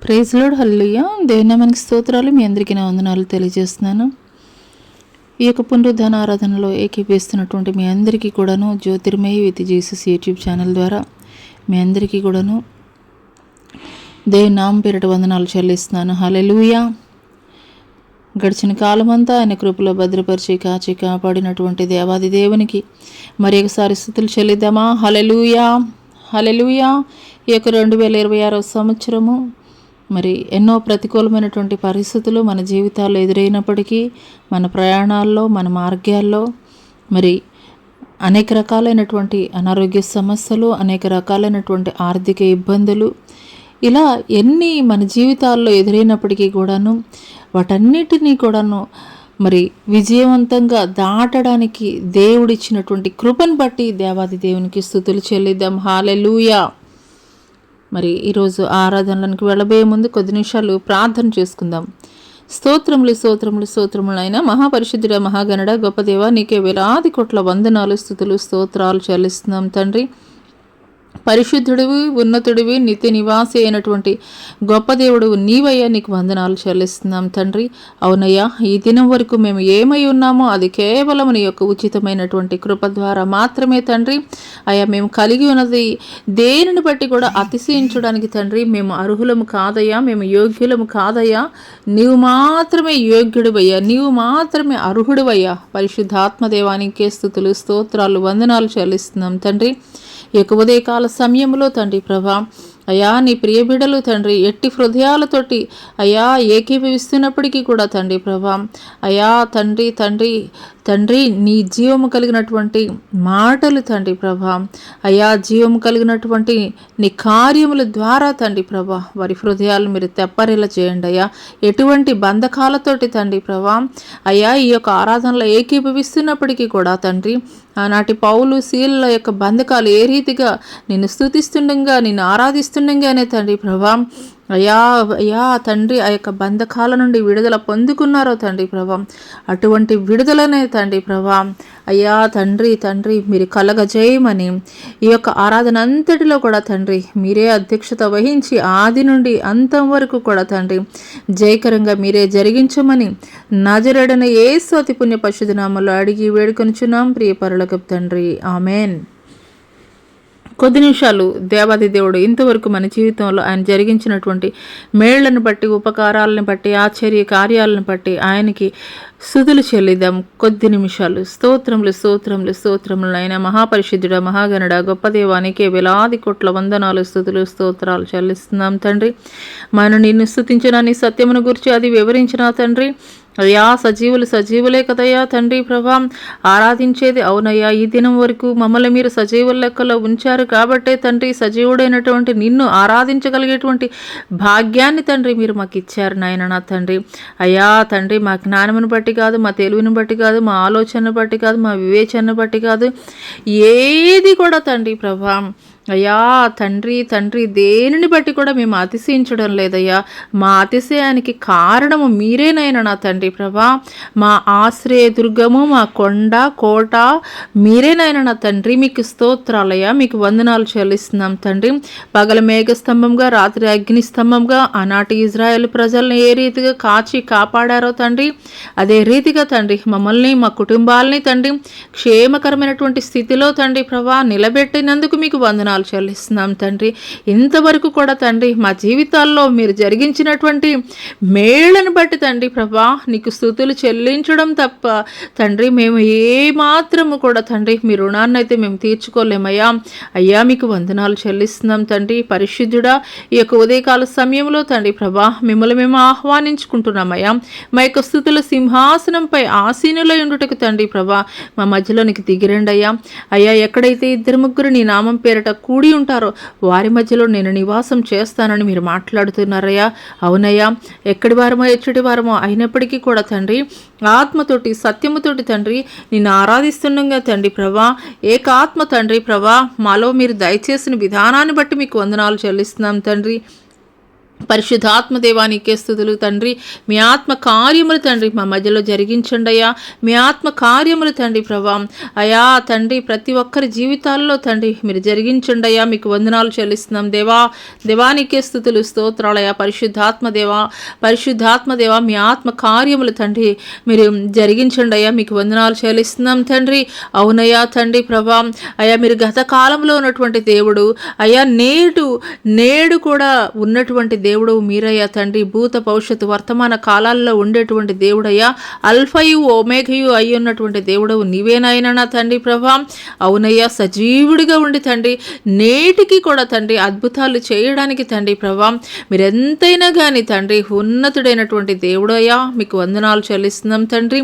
Praise lord, హల్లెలూయా. దేవుని నామానికి స్తోత్రాలు. మీ అందరికీ నా వందనాలు తెలియజేస్తున్నాను. ఈ యొక్క పునరుద్ధాన ఆరాధనలో ఏకీపిస్తున్నటువంటి మీ అందరికీ కూడాను Jyotirmayi with Jesus YouTube channel ద్వారా మీ అందరికీ కూడాను దేవుని నామం పేరిట వందనాలు చెల్లిస్తున్నాను. హల్లెలూయా. గడిచిన కాలమంతా ఆయన కృపలో భద్రపరిచి కాచి కాపాడినటువంటి దేవాది దేవునికి మరి ఒకసారి స్తుతులు చెల్లిద్దామా? హల్లెలూయా, హల్లెలూయా. ఈ యొక్క 2026 సంవత్సరము మరి ఎన్నో ప్రతికూలమైనటువంటి పరిస్థితులు మన జీవితాల్లో ఎదురైనప్పటికీ, మన ప్రయాణాల్లో, మన మార్గాల్లో మరి అనేక రకాలైనటువంటి అనారోగ్య సమస్యలు, అనేక రకాలైనటువంటి ఆర్థిక ఇబ్బందులు, ఇలా ఎన్ని మన జీవితాల్లో ఎదురైనప్పటికీ కూడాను వాటన్నిటినీ కూడాను మరి విజయవంతంగా దాటడానికి దేవుడిచ్చినటువంటి కృపను బట్టి దేవాది దేవునికి స్తుతులు చెల్లిద్దాం. హల్లెలూయా. మరి ఈరోజు ఆరాధనలకు వెళ్ళబోయే ముందు కొద్ది నిమిషాలు ప్రార్థన చేసుకుందాం. స్తోత్రములు స్తోత్రములు స్తోత్రములు అయినా మహాపరిశుద్ధుడ, మహాగణుడ, గొప్ప దేవ, నీకే వేలాది కోట్ల వందనాలు, స్తుతులు, స్తోత్రాలు చెల్లిస్తున్నాం తండ్రి. పరిశుద్ధుడివి, ఉన్నతుడివి, నిత్య నివాసి అయినటువంటి గొప్ప దేవుడు నీవయ్యా, నీకు వందనాలు చెల్లిస్తున్నాం తండ్రి. అవునయ్యా, ఈ దినం వరకు మేము ఏమై ఉన్నామో అది కేవలం నీ యొక్క ఉచితమైనటువంటి కృప ద్వారా మాత్రమే తండ్రి. అయ్యా, మేము కలిగి ఉన్నది దేనిని బట్టి కూడా అతిశయించడానికి తండ్రి మేము అర్హులము కాదయ్యా, మేము యోగ్యులము కాదయ్యా. నీవు మాత్రమే యోగ్యుడివయ్యా, నీవు మాత్రమే అర్హుడివయ్యా. పరిశుద్ధాత్మదేవానికే స్తుతులు, స్తోత్రాలు, వందనాలు చెల్లిస్తున్నాం తండ్రి. ఈ యొక్క ఉదయకాల సమయంలో తండ్రి ప్రభా, అయ్యా నీ ప్రియ బిడ్డలు తండ్రి ఎట్టి హృదయాలతోటి అయ్యా ఏకీభవిస్తున్నప్పటికీ కూడా తండ్రి ప్రభా, అయ్యా తండ్రి తండ్రి తండ్రి నీ జీవము కలిగినటువంటి మాటలు తండ్రి ప్రభా, అయ్యా జీవము కలిగినటువంటి నీ కార్యముల ద్వారా తండ్రి ప్రభా వారి హృదయాలు మీరు తెప్పరిలా చేయండి అయ్యా. ఎటువంటి బంధకాలతోటి తండ్రి ప్రభా అయ్యా ఈ యొక్క ఆరాధనలో ఏకీభవిస్తున్నప్పటికీ కూడా తండ్రి ఆనాటి పౌలు శీల యొక్క బంధకాలు ఏ రీతిగా నిన్ను స్తుతిస్తుండగా, నిన్ను ఆరాధిస్తుండగానే తండ్రి ప్రభా అయ్యా అయ్యా తండ్రి ఆ యొక్క బంధకాల నుండి విడుదల పొందుకున్నారో తండ్రి ప్రభా, అటువంటి విడుదలనే తండ్రి ప్రభా అయ్యా తండ్రి తండ్రి మీరు కలగజేయమని ఈ యొక్క ఆరాధన అంతటిలో కూడా తండ్రి మీరే అధ్యక్షత వహించి ఆది నుండి అంతం వరకు కూడా తండ్రి జయకరంగా మీరే జరిగించమని నజరేయుడైన యేసు అతి పుణ్య పరిశుద్ధ నామములో అడిగి వేడుకొనుచున్నాం ప్రియ పరలోకపు తండ్రి. ఆమెన్. కొద్ది నిమిషాలు దేవాది దేవుడు ఇంతవరకు మన జీవితంలో ఆయన జరిగించినటువంటి మేళ్లను బట్టి, ఉపకారాలను బట్టి, ఆశ్చర్య కార్యాలను బట్టి ఆయనకి స్తుతులు చెల్లిద్దాం. కొద్ది నిమిషాలు స్తోత్రములు స్తోత్రములు స్తోత్రములు అయినా మహాపరిశుద్ధుడ, మహాగణుడ, గొప్ప దేవానికే వేలాది కోట్ల వందనాలు, స్తుతులు, స్తోత్రాలు చెల్లిస్తున్నాం తండ్రి. మనం నిన్ను స్తుతించిన నీ సత్యమును గురించి అది వివరించిన తండ్రి అయ్యా సజీవులు సజీవులే కదయ్యా తండ్రి ప్రభా ఆరాధించేది. అవునయ్యా, ఈ దినం వరకు మమ్మల్ని మీరు సజీవుల లెక్కలో ఉంచారు కాబట్టే తండ్రి సజీవుడైనటువంటి నిన్ను ఆరాధించగలిగేటువంటి భాగ్యాన్ని తండ్రి మీరు మాకు ఇచ్చారు నాయన. నా తండ్రి అయ్యా తండ్రి మా జ్ఞానమును బట్టి కాదు, మా తెలివిని బట్టి కాదు, మా ఆలోచనను బట్టి కాదు, మా వివేచనను బట్టి కాదు, ఏది కూడా తండ్రి ప్రభా అయ్యా తండ్రి తండ్రి దేనిని బట్టి కూడా మేము అతిశయించడం లేదయ్యా. మా అతిశయానికి కారణము మీరేనైనా నా తండ్రి ప్రభా, మా ఆశ్రయ దుర్గము, మా కొండ కోట మీరేనైనా నా తండ్రి. మీకు స్తోత్రాలయ్యా, మీకు వందనాలు చెల్లిస్తున్నాం తండ్రి. పగల మేఘస్తంభంగా, రాత్రి అగ్నిస్తంభంగా ఆనాటి ఇజ్రాయేల్ ప్రజల్ని ఏ రీతిగా కాచి కాపాడారో తండ్రి, అదే రీతిగా తండ్రి మమ్మల్ని మా కుటుంబాలని తండ్రి క్షేమకరమైనటువంటి స్థితిలో తండ్రి ప్రభా నిలబెట్టినందుకు మీకు వందనాలు చెల్లిస్తున్నాం తండ్రి. ఇంతవరకు కూడా తండ్రి మా జీవితాల్లో మీరు జరిగించినటువంటి మేళ్లను బట్టి తండ్రి ప్రభా నీకు స్తుతులు చెల్లించడం తప్ప తండ్రి మేము ఏ మాత్రము కూడా తండ్రి మీ రుణాన్ని అయితే మేము తీర్చుకోలేమయ్యా. అయ్యా మీకు వందనాలు చెల్లిస్తున్నాం తండ్రి. పరిశుద్ధుడా, ఈ యొక్క ఉదయకాల సమయంలో తండ్రి ప్రభా మిమ్మల్ని మేము ఆహ్వానించుకుంటున్నామయ్యా. మా యొక్క స్తుతుల సింహాసనంపై ఆసీనులై ఉండుటకు తండ్రి ప్రభా మా మధ్యలోనికి దిగిరండి అయ్యా. అయ్యా ఎక్కడైతే ఇద్దరు ముగ్గురు నీ నామం పేరట కూడి ఉంటారో వారి మధ్యలో నేను నివాసం చేస్తానని మీరు మాట్లాడుతున్నారయ్యా. అవునయ్యా, ఎక్కడి వారమో ఎచ్చటి వారమో అయినప్పటికీ కూడా తండ్రి ఆత్మతోటి సత్యముతోటి తండ్రి నిన్ను ఆరాధిస్తుండగా తండ్రి ప్రభా ఏకాత్మ తండ్రి ప్రభా మాలో మీరు దయచేసిన విధానాన్ని బట్టి మీకు వందనాలు చెల్లిస్తున్నాం తండ్రి. పరిశుద్ధాత్మ దేవానికే స్తుతులు తండ్రి. మీ ఆత్మ కార్యములు తండ్రి మా మధ్యలో జరిగించండి అయ్యా. మీ ఆత్మ కార్యములు తండ్రి ప్రభా అయా తండ్రి ప్రతి ఒక్కరి జీవితాల్లో తండ్రి మీరు జరిగించండి అయ్యా. మీకు వందనాలు చెల్లిస్తున్నాం దేవా. దేవానికే స్తుతులు స్తోత్రాలయ్యా. పరిశుద్ధాత్మ దేవా మీ ఆత్మ కార్యములు తండ్రి మీరు జరిగించండి అయ్యా. మీకు వందనాలు చెల్లిస్తున్నాం తండ్రి. అవునయ్యా తండ్రి ప్రభా అయ్యా మీరు గత కాలంలో ఉన్నటువంటి దేవుడు అయ్యా, నేడు కూడా ఉన్నటువంటి దేవుడు మీరయ్యా తండ్రి. భూత భవిష్యత్తు వర్తమాన కాలాల్లో ఉండేటువంటి దేవుడయ్యా, అల్ఫయు ఒమేఘయు అయి ఉన్నటువంటి దేవుడవు నీవేనాయనా తండ్రి ప్రభా. అవునయ్యా సజీవుడిగా ఉండి తండ్రి నేటికి కూడా తండ్రి అద్భుతాలు చేయడానికి తండ్రి ప్రభా మీరెంతైనా కానీ తండ్రి ఉన్నతుడైనటువంటి దేవుడు అయ్యా. మీకు వందనాలు చెల్లిస్తున్నాం తండ్రి.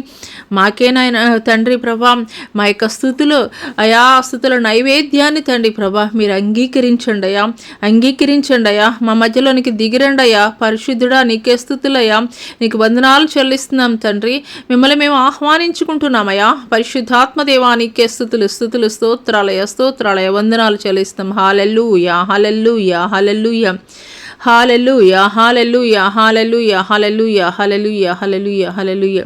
మాకేనాయన తండ్రి ప్రభా మా యొక్క స్థుతులు అయా స్థుతుల నైవేద్యాన్ని తండ్రి ప్రభా మీరు అంగీకరించండి అయ్యా. మా మధ్యలోనికి దిగిరండి అయ్యా. పరిశుద్ధుడా నీకే స్తుతులయ్యా. నీకు వందనాలు చెల్లిస్తున్నాం తండ్రి. మిమ్మల్ని మేము ఆహ్వానించుకుంటున్నామయ్యా. పరిశుద్ధాత్మ దేవా నీకే స్తుతులు స్తోత్రాలయ వందనాలు చెల్లిస్తాం. హల్లెలూయా hallelujah hallelujah hallelujah hallelujah hallelujah hallelujah hallelujah hallelujah హల్లెలూయా.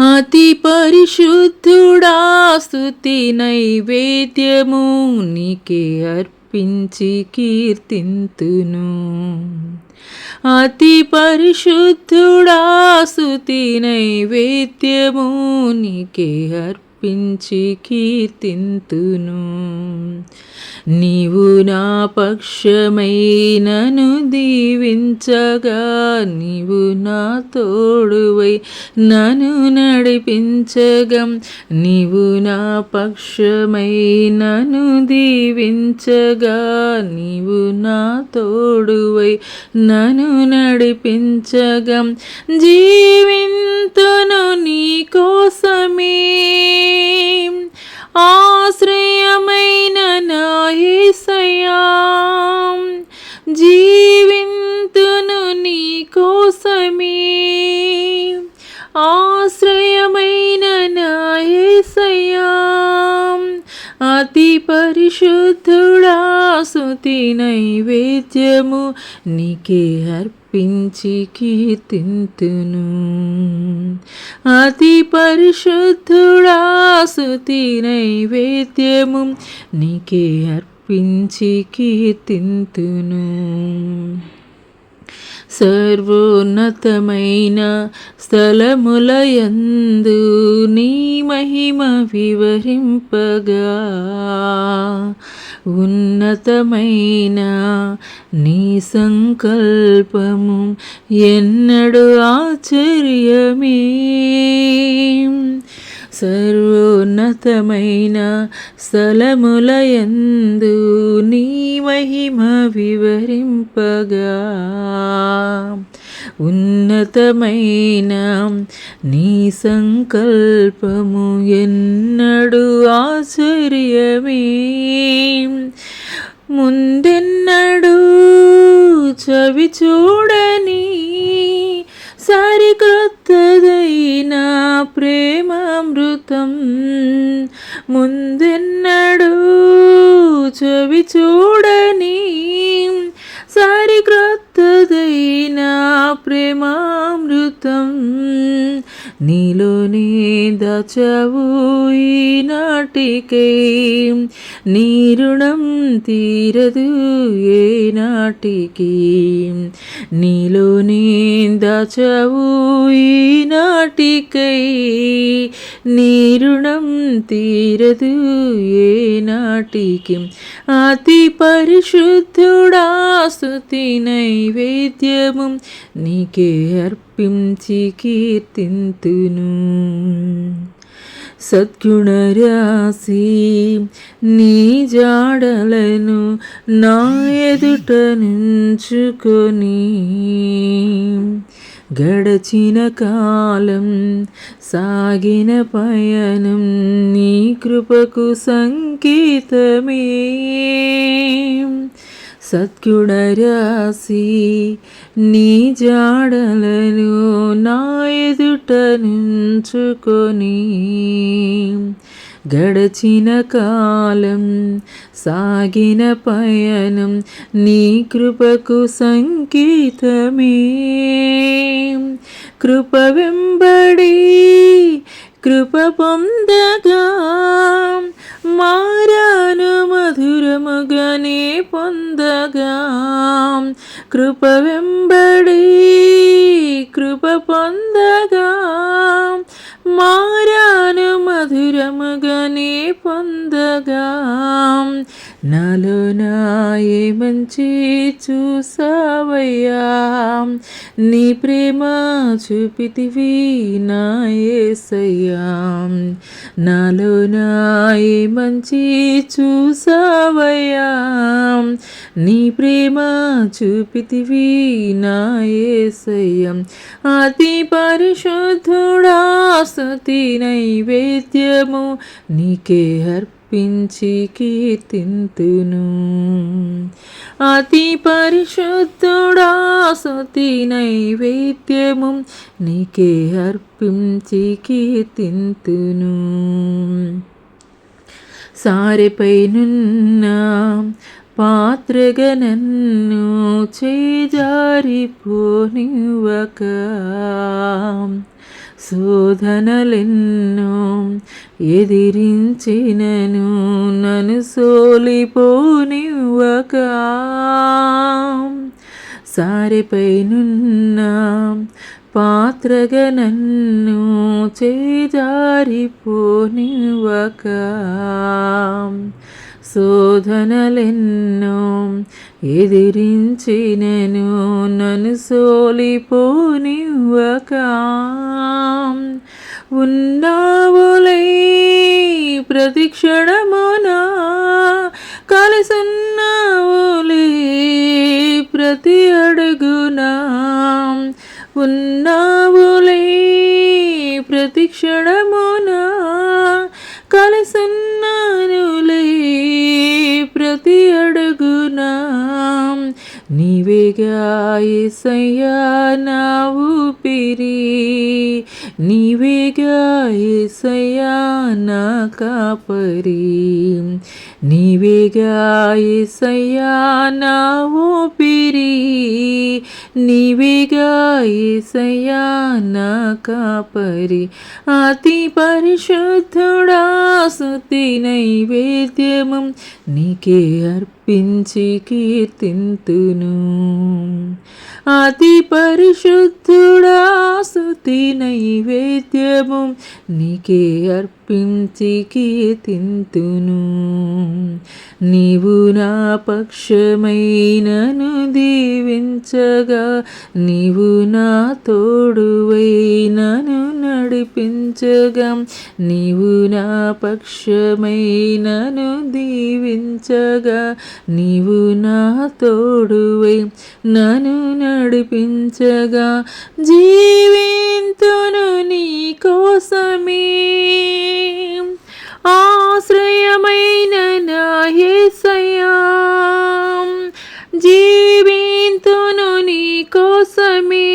అతి పరిశుద్ధుడా స్తుతి నైవేద్యము నీకే అర్పించి కీర్తింతును. అతి పరిశుద్ధుడా స్తుతి నైవేద్యము నీకే అర్పించి కీర్తింతును. నీవు నా పక్షమై నన్ను దీవించగా, నీవు నా తోడువై నన్ను నడిపించగా, నీవు నా పక్షమై నన్ను దీవించగా, నీవు నా తోడువై నన్ను నడిపించగా, జీవింతును నీ కోసమే ఆశ్రయమైన నా యేసయ్యా. జీవింతును నీ కోసమే ఆశ్రయమైన నా యేసయ్యా. అతి పరిశుద్ధుడా స్తుతి నైవేద్యము నీకే అర్పించి కీర్తింతును. అతి పరిశుద్ధుడా స్తుతి నైవేద్యము నీకే అర్పించి కీర్తింతును. సర్వోన్నతమైన స్థలములయందు నీ మహిమ వివరింపగా, ఉన్నతమైన నీ సంకల్పము ఎన్నడు ఆశ్చర్యమే. సర్వోన్నతమైన స్థలములయందు నీ మహిమ వివరింపగా, ఉన్నతమైన నీ సంకల్పము ఎన్నడు ఆశ్చర్యమే. ముందెన్నడు చవి చూడని సరికొత్తదైన ప్రేమామృతం, ముందెన్నడు చవి చూడని సరికొత్తదైన ప్రేమామృతం, నీలోనే దాచావు ఈనాటికై, నీ రుణం తీరదు ఏనాటికి. నీలోనే దాచావు ఈనాటికై, నీ రుణం తీరదు ఏనాటికి. అతి పరిశుద్ధుడా స్తుతి నైవేద్యము నీకే అర్పించి కీర్తింతును. సద్గుణరాశి నీ జాడలను నా ఎదుట నుంచుకొని, గడచిన కాలం సాగిన పయనం నీ కృపకు సంకేతమే. సద్గుణరాశి నీ జాడలను నా ఎదుట నుంచుకొని, గడచిన కాలం సాగిన పయనం నీ కృపకు సంకేతమే. కృప వెంబడి కృప పొందగా మారాను మధురముగానే పొందగా. కృప వెంబడి కృప పొందగా మారాను మధురముగానే పొందగా. నాలో నాయే మంచి చూసావయ్యా, నీ ప్రేమ చూపితివి నా యేసయ్యా. నాలో నాయే మంచి చూసావయ్యా, నీ ప్రేమ చూపితివి నా యేసయ్యా. అతి పరిశుద్ధుడా స్తుతి నైవేద్యము నీకే అర్పించి కీర్తింతును. అతి పరిశుద్ధుడా స్తుతి నైవేద్యము నీకే అర్పించి కీర్తింతును. సారెపైనున్న పాత్రగా నన్ను చేజారిపోనివ్వక, శోధనలెన్నో ఎదిరించినను నన్ను సోలిపోనివ్వక. సారెపైనున్న పాత్రగా నన్ను చేజారిపోనివ్వక, శోధనలెన్నో ఎదిరించినను నన్ను సోలిపోనివ్వక. ఉన్నావులై ప్రతి క్షణమునా, కలిసున్నావులే ప్రతి అడుగునా. ఉన్నావులే ప్రతి క్షణమునా, కలిసున్నానులే ప్రతి అడుగునా. నీవేగా యేసయ్యా నా ఊపిరి, నీవేగా యేసయ్యా నా కాపరి. నీవేగా యేసయ్యా నా ఊపిరి, నీవేగా యేసయ్యా నా కాపరి. అతి పరిశుద్ధుడా స్తుతి నైవేద్యము నీకే అర్పించి కీర్తింతును. అతి పరిశుద్ధుడా స్తుతి నైవేద్యము నీకే అర్పించి కీర్తింతును. నీవు నా పక్షమై నన్ను దీవించగా, నీవు నా తోడువై నన్ను నడిపించగా. నీవు నా పక్షమై నన్ను దీవించగా, నీవు నా తోడువై నన్ను నడిపించగా. జీవింతును నీ కోసమే, ఆశ్రయమైన నా యేసయ్యా. జీవింతును నీ కోసమే,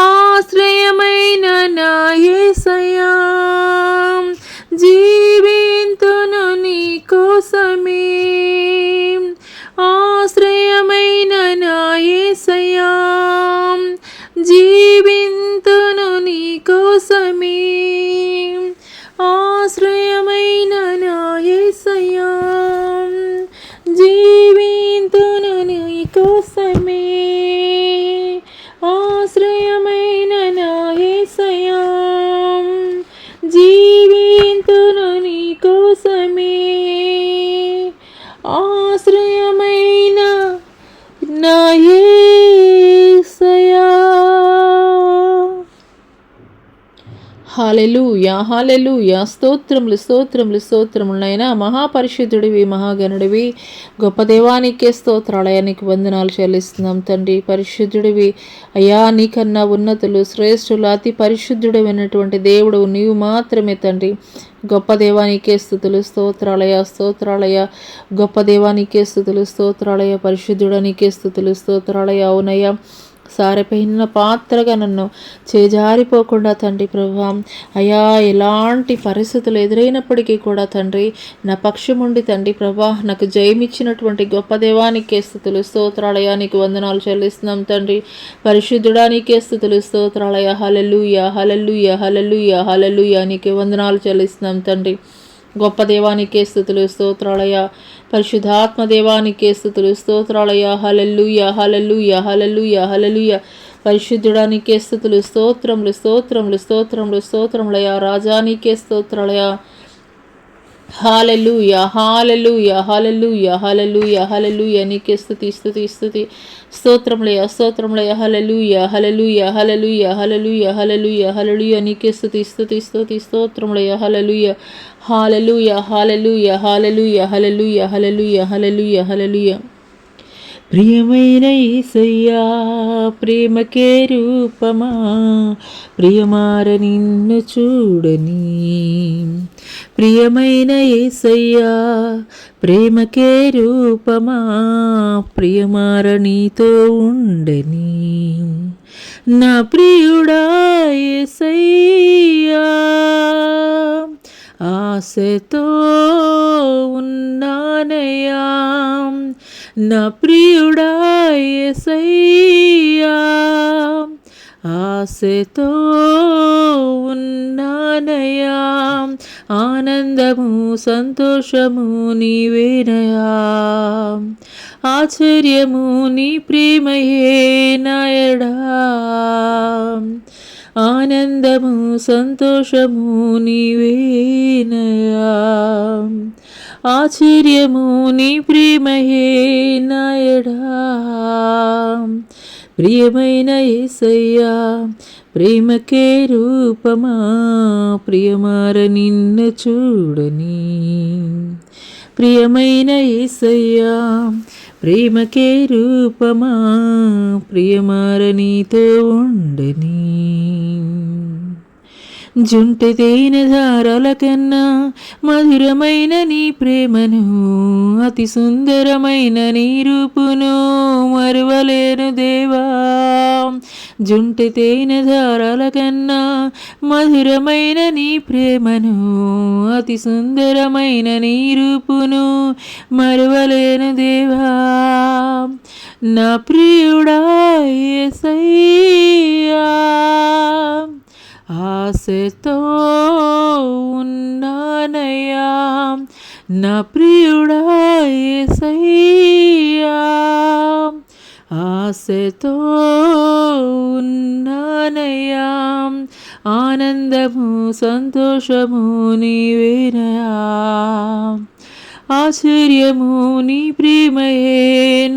ఆశ్రయమైన నా యేసయ్యా. జీవింతును నీ కోసమే, ఆశ్రయమైన నా యేసయ్యా. జీవింతును నీ కోసమే, ఆశ్రయమైన నా యేసయ్యా. జీవింతును నీ కోసమే, ఆశ్రయమైన నా యేసయ్యా. జీవింతును నీ కోసమే, ఆశ్రయమైన నా యేసయ్యా. హల్లెలూయా హల్లెలూయా. స్తోత్రములు స్తోత్రములు స్తోత్రములు నైనా. మహాపరిశుద్ధుడివి, మహాగణుడివి, గొప్ప దేవానికే స్తోత్రాలయానికి వందనాలు చెల్లిస్తున్నాం తండ్రి. పరిశుద్ధుడివి అయ్యా, నీకన్నా ఉన్నతులు శ్రేష్ఠులు అతి పరిశుద్ధుడైనటువంటి దేవుడు నీవు మాత్రమే తండ్రి. గొప్ప దేవానికే స్తుతులు స్తోత్రాలయ స్తోత్రాలయ. గొప్ప దేవానికే స్తుతులు స్తోత్రాలయ. పరిశుద్ధుడనికే స్తుతులు స్తోత్రాలయ. అవునయ్యా, సారిపోయిన పాత్రగా నన్ను చేజారిపోకుండా తండ్రి ప్రభా, అయా ఎలాంటి పరిస్థితులు ఎదురైనప్పటికీ కూడా తండ్రి నా పక్షముండి తండ్రి ప్రభా నాకు జయమిచ్చినటువంటి గొప్ప దేవానికే స్తుతులు స్తోత్రాలయా, నీకు వందనాలు చెల్లిస్తున్నాం తండ్రి. పరిశుద్ధుడానికే స్తుతులు స్తోత్రాలయ. హల్లెలూయా హల్లెలూయా హల్లెలూయా హల్లెలూయా, నీకే వందనాలు చెల్లిస్తున్నాం తండ్రి. గొప్ప దేవానికే స్తుతులు స్తోత్రాలయ. పరిశుద్ధాత్మ దేవానికే స్తుతులు స్తోత్రాలయ. హల్లెలూయా హల్లెలూయా హల్లెలూయా హల్లెలూయా, పరిశుద్ధుడానికే స్తుతులు స్తోత్రములు స్తోత్రములు స్తోత్రములు స్తోత్రములయ. రాజానికే స్తోత్రాలయ. హల్లెలూయా హల్లెలూయా హల్లెలూయా హల్లెలూయా హల్లెలూయా, నీకే స్తుతి స్తుతి స్తుతి స్తోత్రములయ స్తోత్రములయ. హల్లెలూయా హల్లెలూయా హల్లెలూయా హల్లెలూయా హల్లెలూయా హల్లెలూయా, నీకే స్తుతి స్తుతి స్తుతి స్తోత్రములయ. హల్లెలూయా hallelujah hallelujah hallelujah hallelujah hallelujah hallelujah హల్లెలూయా. ప్రియమైన యేసయ్యా ప్రేమకే రూపమా, ప్రియమార నిన్ను చూడని. ప్రియమైన యేసయ్యా ప్రేమకే రూపమా, ప్రియమార నీతో ఉండని. నా ప్రియుడా యేసయ్యా ఆశతో ఉన్నానయ్యా. నా ప్రియుడా యేసయ్యా ఆశతో ఉన్నానయ్యా. ఆనందము సంతోషము నీవేనయా, ఆశ్చర్యము నీ ప్రేమయే నాయడా. ఆనందము సంతోషము నీవేనయా, ఆశ్చర్యము నీ ప్రేమయే నాయడా. ప్రియమైన యేసయ్యా ప్రేమకే రూపమా, ప్రియమార నిన్ను చూడని. ప్రియమైన యేసయ్యా ప్రేమకే రూపమా, ప్రియమార నీతో ఉండని. జుంటి తేనె ధారల కన్నా మధురమైన నీ ప్రేమను, అతి సుందరమైన నీ రూపును మరువలేను దేవా. జుంటి తేనె ధారల కన్నా మధురమైన నీ ప్రేమను, అతి సుందరమైన నీ రూపును మరువలేను దేవా. నా ప్రియుడా యేసయ్యా ఆశతో ఉన్నానయ్యా. నా ప్రియుడా యేసయ్యా ఆశతో ఉన్నానయ్యా. ఆనందము సంతోషము నీవేనయా, ఆశ్చర్యము నీ ప్రేమయే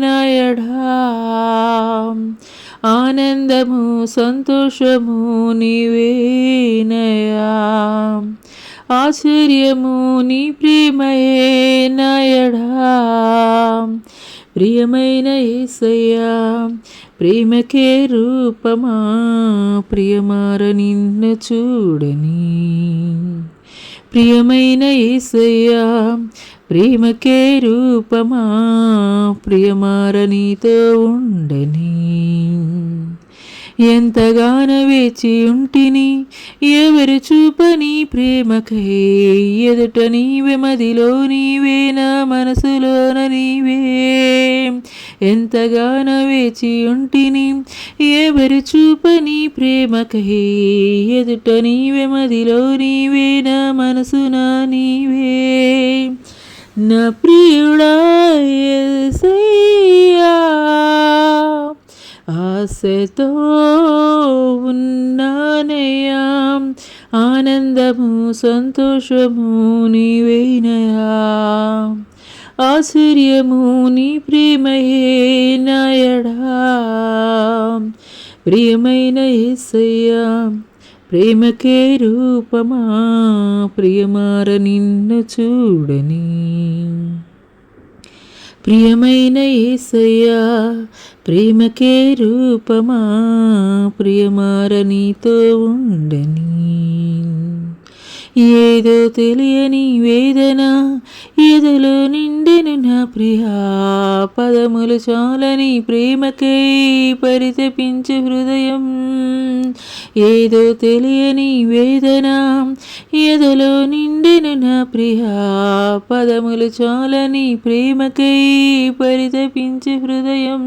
నాయడా. ఆనందము సంతోషము నీవేనయా, ఆశ్చర్యము నీ ప్రేమయే నాయడా. ప్రియమైన యేసయ్యా ప్రేమకే రూపమా, ప్రియమార నిన్ను చూడని. ప్రియమైన యేసయ్యా ప్రేమకే రూపమా, ప్రియమార నీతో ఉండని. ఎంతగానో వేచి ఉంటిని ఎవరు చూపని ప్రేమకై, ఎదుట నీవే మదిలో నీవే నా మనసులోన నీవే. ఎంతగానో వేచి ఉంటిని ఎవరు చూపని ప్రేమకై, ఎదుట నీవే మదిలో నీవే నా మనసున నీవే. నా ప్రియుడా యేసయ్యా ఆశతో ఉన్నానయ్యా. ఆనందము సంతోషము నీవేనయా, ఆశ్చర్యము నీ ప్రేమయే నాయడా. ప్రియమైన యేసయ్యా ప్రేమకే రూపమా, ప్రియమార నిన్ను చూడని. ప్రియమైన యేసయ్యా ప్రేమకే రూపమా, ప్రియమార నీతో ఉండని. ఏదో తెలియని వేదన ఎదలో నిండెను నా ప్రియా, పదములు చాలని ప్రేమకై పరితపించు హృదయం. ఏదో తెలియని వేదన ఎదలో నిండెను నా ప్రియా, పదములు చాలని ప్రేమకై పరితపించు హృదయం.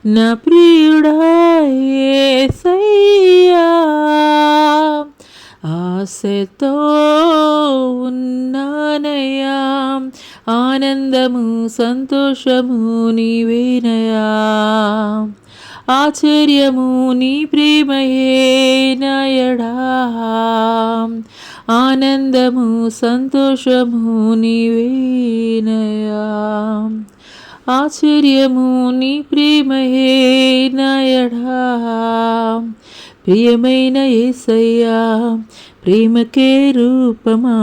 నా ప్రియుడా యేసయ్యా, ఆశతో ఉన్నానయ్యా, ఆనందము సంతోషము నీవేనయా, ఆశ్చర్యము నీ ప్రేమయే నాయడా, ఆనందము సంతోషము నీవేనయా, ఆశ్చర్యము నీ ప్రేమయే నాయడా. ప్రియమైన యేసయ్యా, ప్రేమకే రూపమా,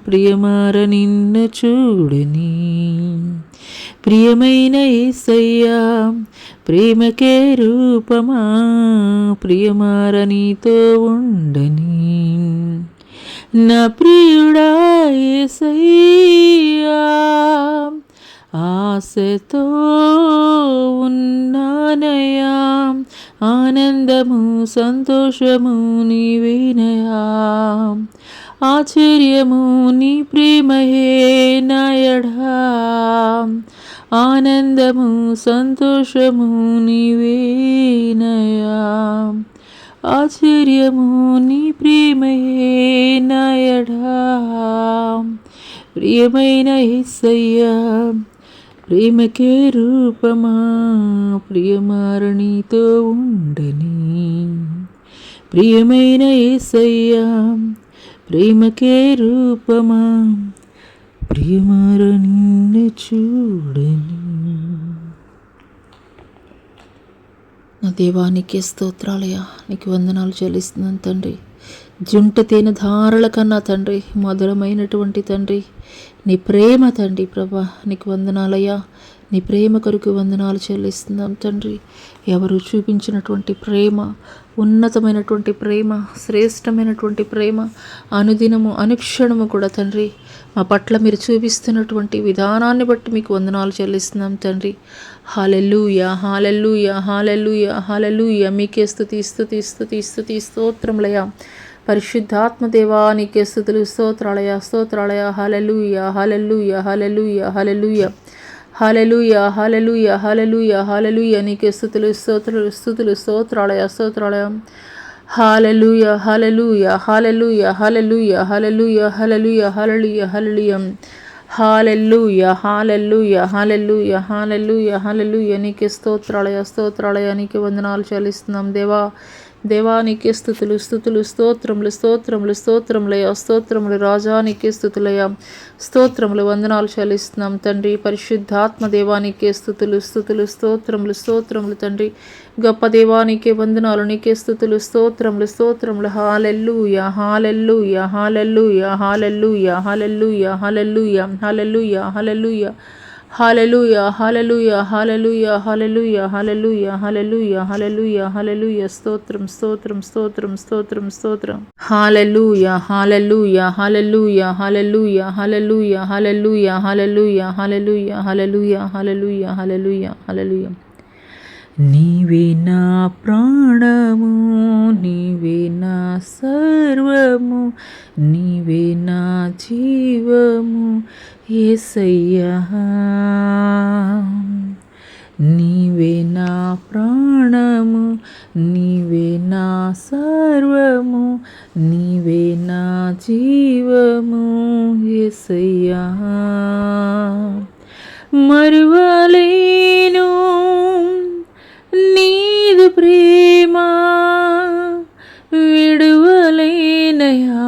ప్రియమార నిన్ను చూడని. ప్రియమైన యేసయ్యా, ప్రేమకే రూపమా, ప్రియమార నీతో ఉండని. నా ప్రియుడా యేసయ్యా, ఆశతో ఉన్నానయ్యా, ఆనందము సంతోషము నీవేనయా, ఆశ్చర్యము నీ ప్రేమయే నాయడా, ఆనందము సంతోషము నీవేనయా, ఆశ్చర్యము నీ ప్రేమయే నాయడా. ప్రియమైన యేసయ్యా, ప్రేమకే రూపమా, ప్రియమార నీతో ఉండని. ప్రియమైన యేసయ్యా, ప్రేమకే రూపమా, ప్రియమార నిన్ను చూడని. నా దేవా నీకే స్తోత్రాలయ్యా, నీకు వందనాలు చెల్లిస్తున్నాను తండ్రి. జుంట తేనె ధారల కన్నా తండ్రి మధురమైనటువంటి తండ్రి నీ ప్రేమ తండ్రి. ప్రభా నీకు వందనాలయ్యా, నీ ప్రేమ కొరకు వందనాలు చెల్లిస్తున్నాం తండ్రి. ఎవరు చూపించినటువంటి ప్రేమ, ఉన్నతమైనటువంటి ప్రేమ, శ్రేష్టమైనటువంటి ప్రేమ, అనుదినము అనుక్షణము కూడా తండ్రి మా పట్ల మీరు చూపిస్తున్నటువంటి విధానాన్ని బట్టి మీకు వందనాలు చెల్లిస్తున్నాం తండ్రి. హల్లెలూయా, హల్లెలూయా, హల్లెలూయా, హల్లెలూయా. మీకే స్తుతి స్తుతి స్తుతి స్తుతి స్తోత్రములయ్యా. పరిశుద్ధాత్మ దేవా నీకే స్తుతులు స్తోత్రాలయ స్తోత్రాలయ. హల్లెలూయా, hallelujah, hallelujah, hallelujah, hallelujah, hallelujah, hallelujah, హల్లెలూయా. నీకే స్తుతులు స్తోత్రులు స్తుతులు స్తోత్రాలయ స్తోత్రాలయ. హల్లెలూయా, hallelujah, hallelujah, hallelujah, hallelujah, hallelujah, hallelujah, hallelujah. Hallelujah, hallelujah, hallelujah, hallelujah, హల్లెలూయా. నీకే స్తోత్రాలయ స్తోత్రాలయ. నీకే వందనాలు చెల్లిస్తున్నాం దేవా. దేవా నీకే స్తుతులు స్తుతులు స్తోత్రములు స్తోత్రములు స్తోత్రములయ స్తోత్రములు. రాజా నీకే స్తుతులయ స్తోత్రములు వందనాలు చెల్లిస్తున్నాం తండ్రి. పరిశుద్ధాత్మ దేవానికే స్తుతులు స్తుతులు స్తోత్రములు స్తోత్రములు తండ్రి. గొప్ప దేవానికే వందనాలు, నీకే స్తుతులు స్తోత్రములు స్తోత్రములు. హల్లెలూయా, hallelujah, hallelujah, hallelujah, hallelujah, hallelujah, hallelujah, hallelujah. Hallelujah, hallelujah, hallelujah, hallelujah, hallelujah, hallelujah, hallelujah, హల్లెలూయా. స్తోత్రం స్తోత్రం స్తోత్రం స్తోత్రం స్తోత్రం. హల్లెలూయా, hallelujah, hallelujah, hallelujah, hallelujah, hallelujah, hallelujah, hallelujah, hallelujah, hallelujah, hallelujah, హల్లెలూయా. నీవే నా ప్రాణము, నీవే నా సర్వము, నీవే నా జీవము యేసయ్యా. నీవే నా ప్రాణము, నీవే నా సర్వము, నీవే నా జీవము యేసయ్యా. మరువలేను నీదు ప్రేమ, విడువలేనయా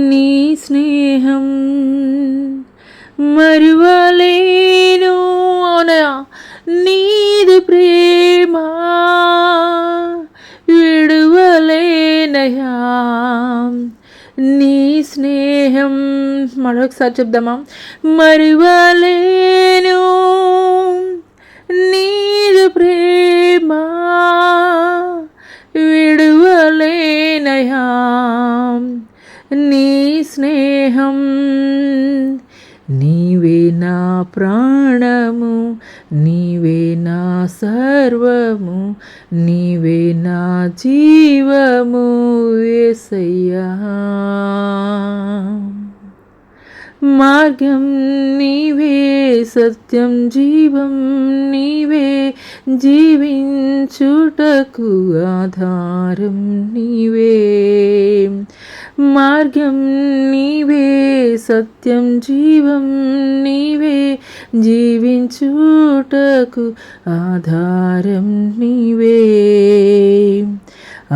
నీ స్నేహం. మరువలేను అనయా నీదు ప్రేమ, విడువలేనయా నీ స్నేహం. మరొకసారి చెప్దామా? మరువలేను నీదు ప్రేమ, విడువలేనయా నీవే నా సర్వము, నీవే నా జీవము యేసయ్యా. మార్గం నీవే, సత్యం జీవం నీవే, జీవించుటకు ఆధారం నీవే. మార్గం నీవే, సత్యం జీవం నీవే, జీవించుటకు ఆధారం నీవే.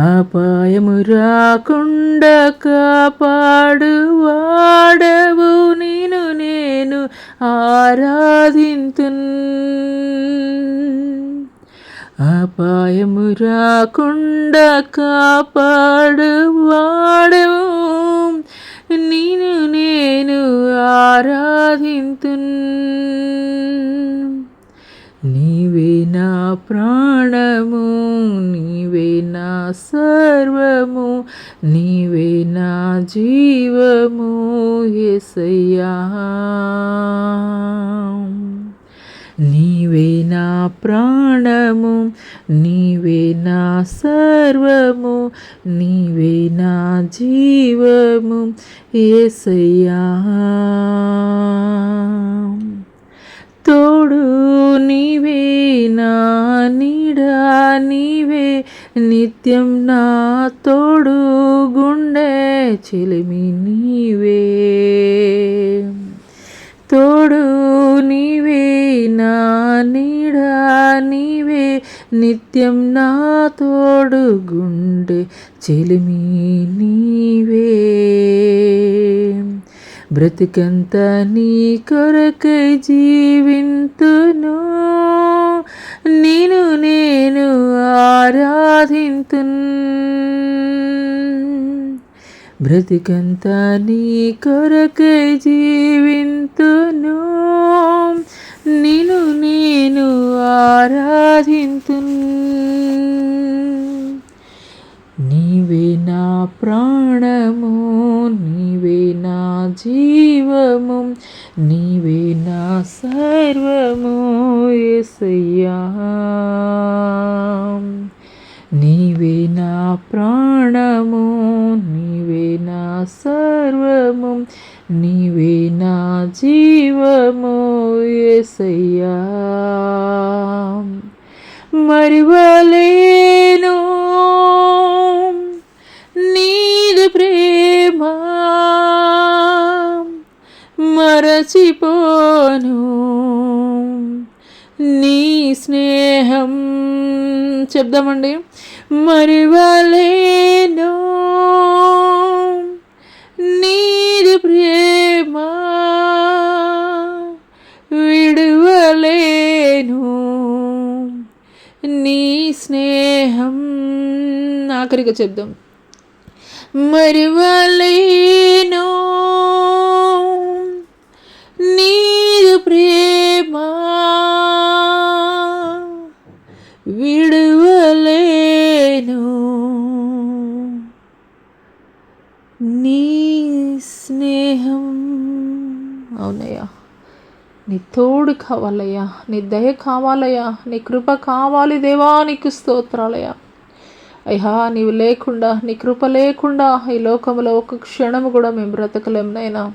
అపాయము రాకుండా కాపాడు వాడవు, నేను ఆరాధింతున్. అపాయము రాకుండా కాపాడు వాడవు, నేను ఆరాధింతున్. నీవే నా ప్రాణము, నీవే నా సర్వము, నీవే నా జీవము యేసయ్యా. నీవే నా ప్రాణము, నీవే నా సర్వము, నీవే నా జీవము యేసయ్యా. తోడు నీవే, నా నీడా నీవే, నిత్యం నా తోడు గుండె చెలిమి నీవే. తోడు నీవే, నా నీడా నీవే, నిత్యం నా తోడు గుండె చెలిమి నీవే. బ్రతికంత నీ కొరకై జీవింతును, నేను ఆరాధింతున్. బ్రతికంత నీ కొరకై జీవింతును, నేను ఆరాధింతున్. నీవే నా ప్రాణము, నీవే నా జీవము, నీవే నా సర్వము యేసయ్యా. నీవే నా ప్రాణము, నీవే నా సర్వము, నీవే నా జీవము యేసయ్యా. మరువలేను నీదు ప్రేమ, మరచిపోను నీ స్నేహం. చెప్దామండి. మరువలేను నీదు ప్రేమ, విడువలేను నీ స్నేహం. ఆఖరిగా చెప్దాం. మరువలేను నీదు ప్రేమ, విడువలేను నీ స్నేహం. అవునయ్యా, నీ తోడు కావాలయ్యా, నీ దయ కావాలయ్యా, నీ కృప కావాలి దేవా. నీకు స్తోత్రాలయ్యా. అయ్యా, నీవు లేకుండా, నీ కృప లేకుండా ఈ లోకంలో ఒక్క క్షణము కూడా మేము బ్రతకలేం నైనా.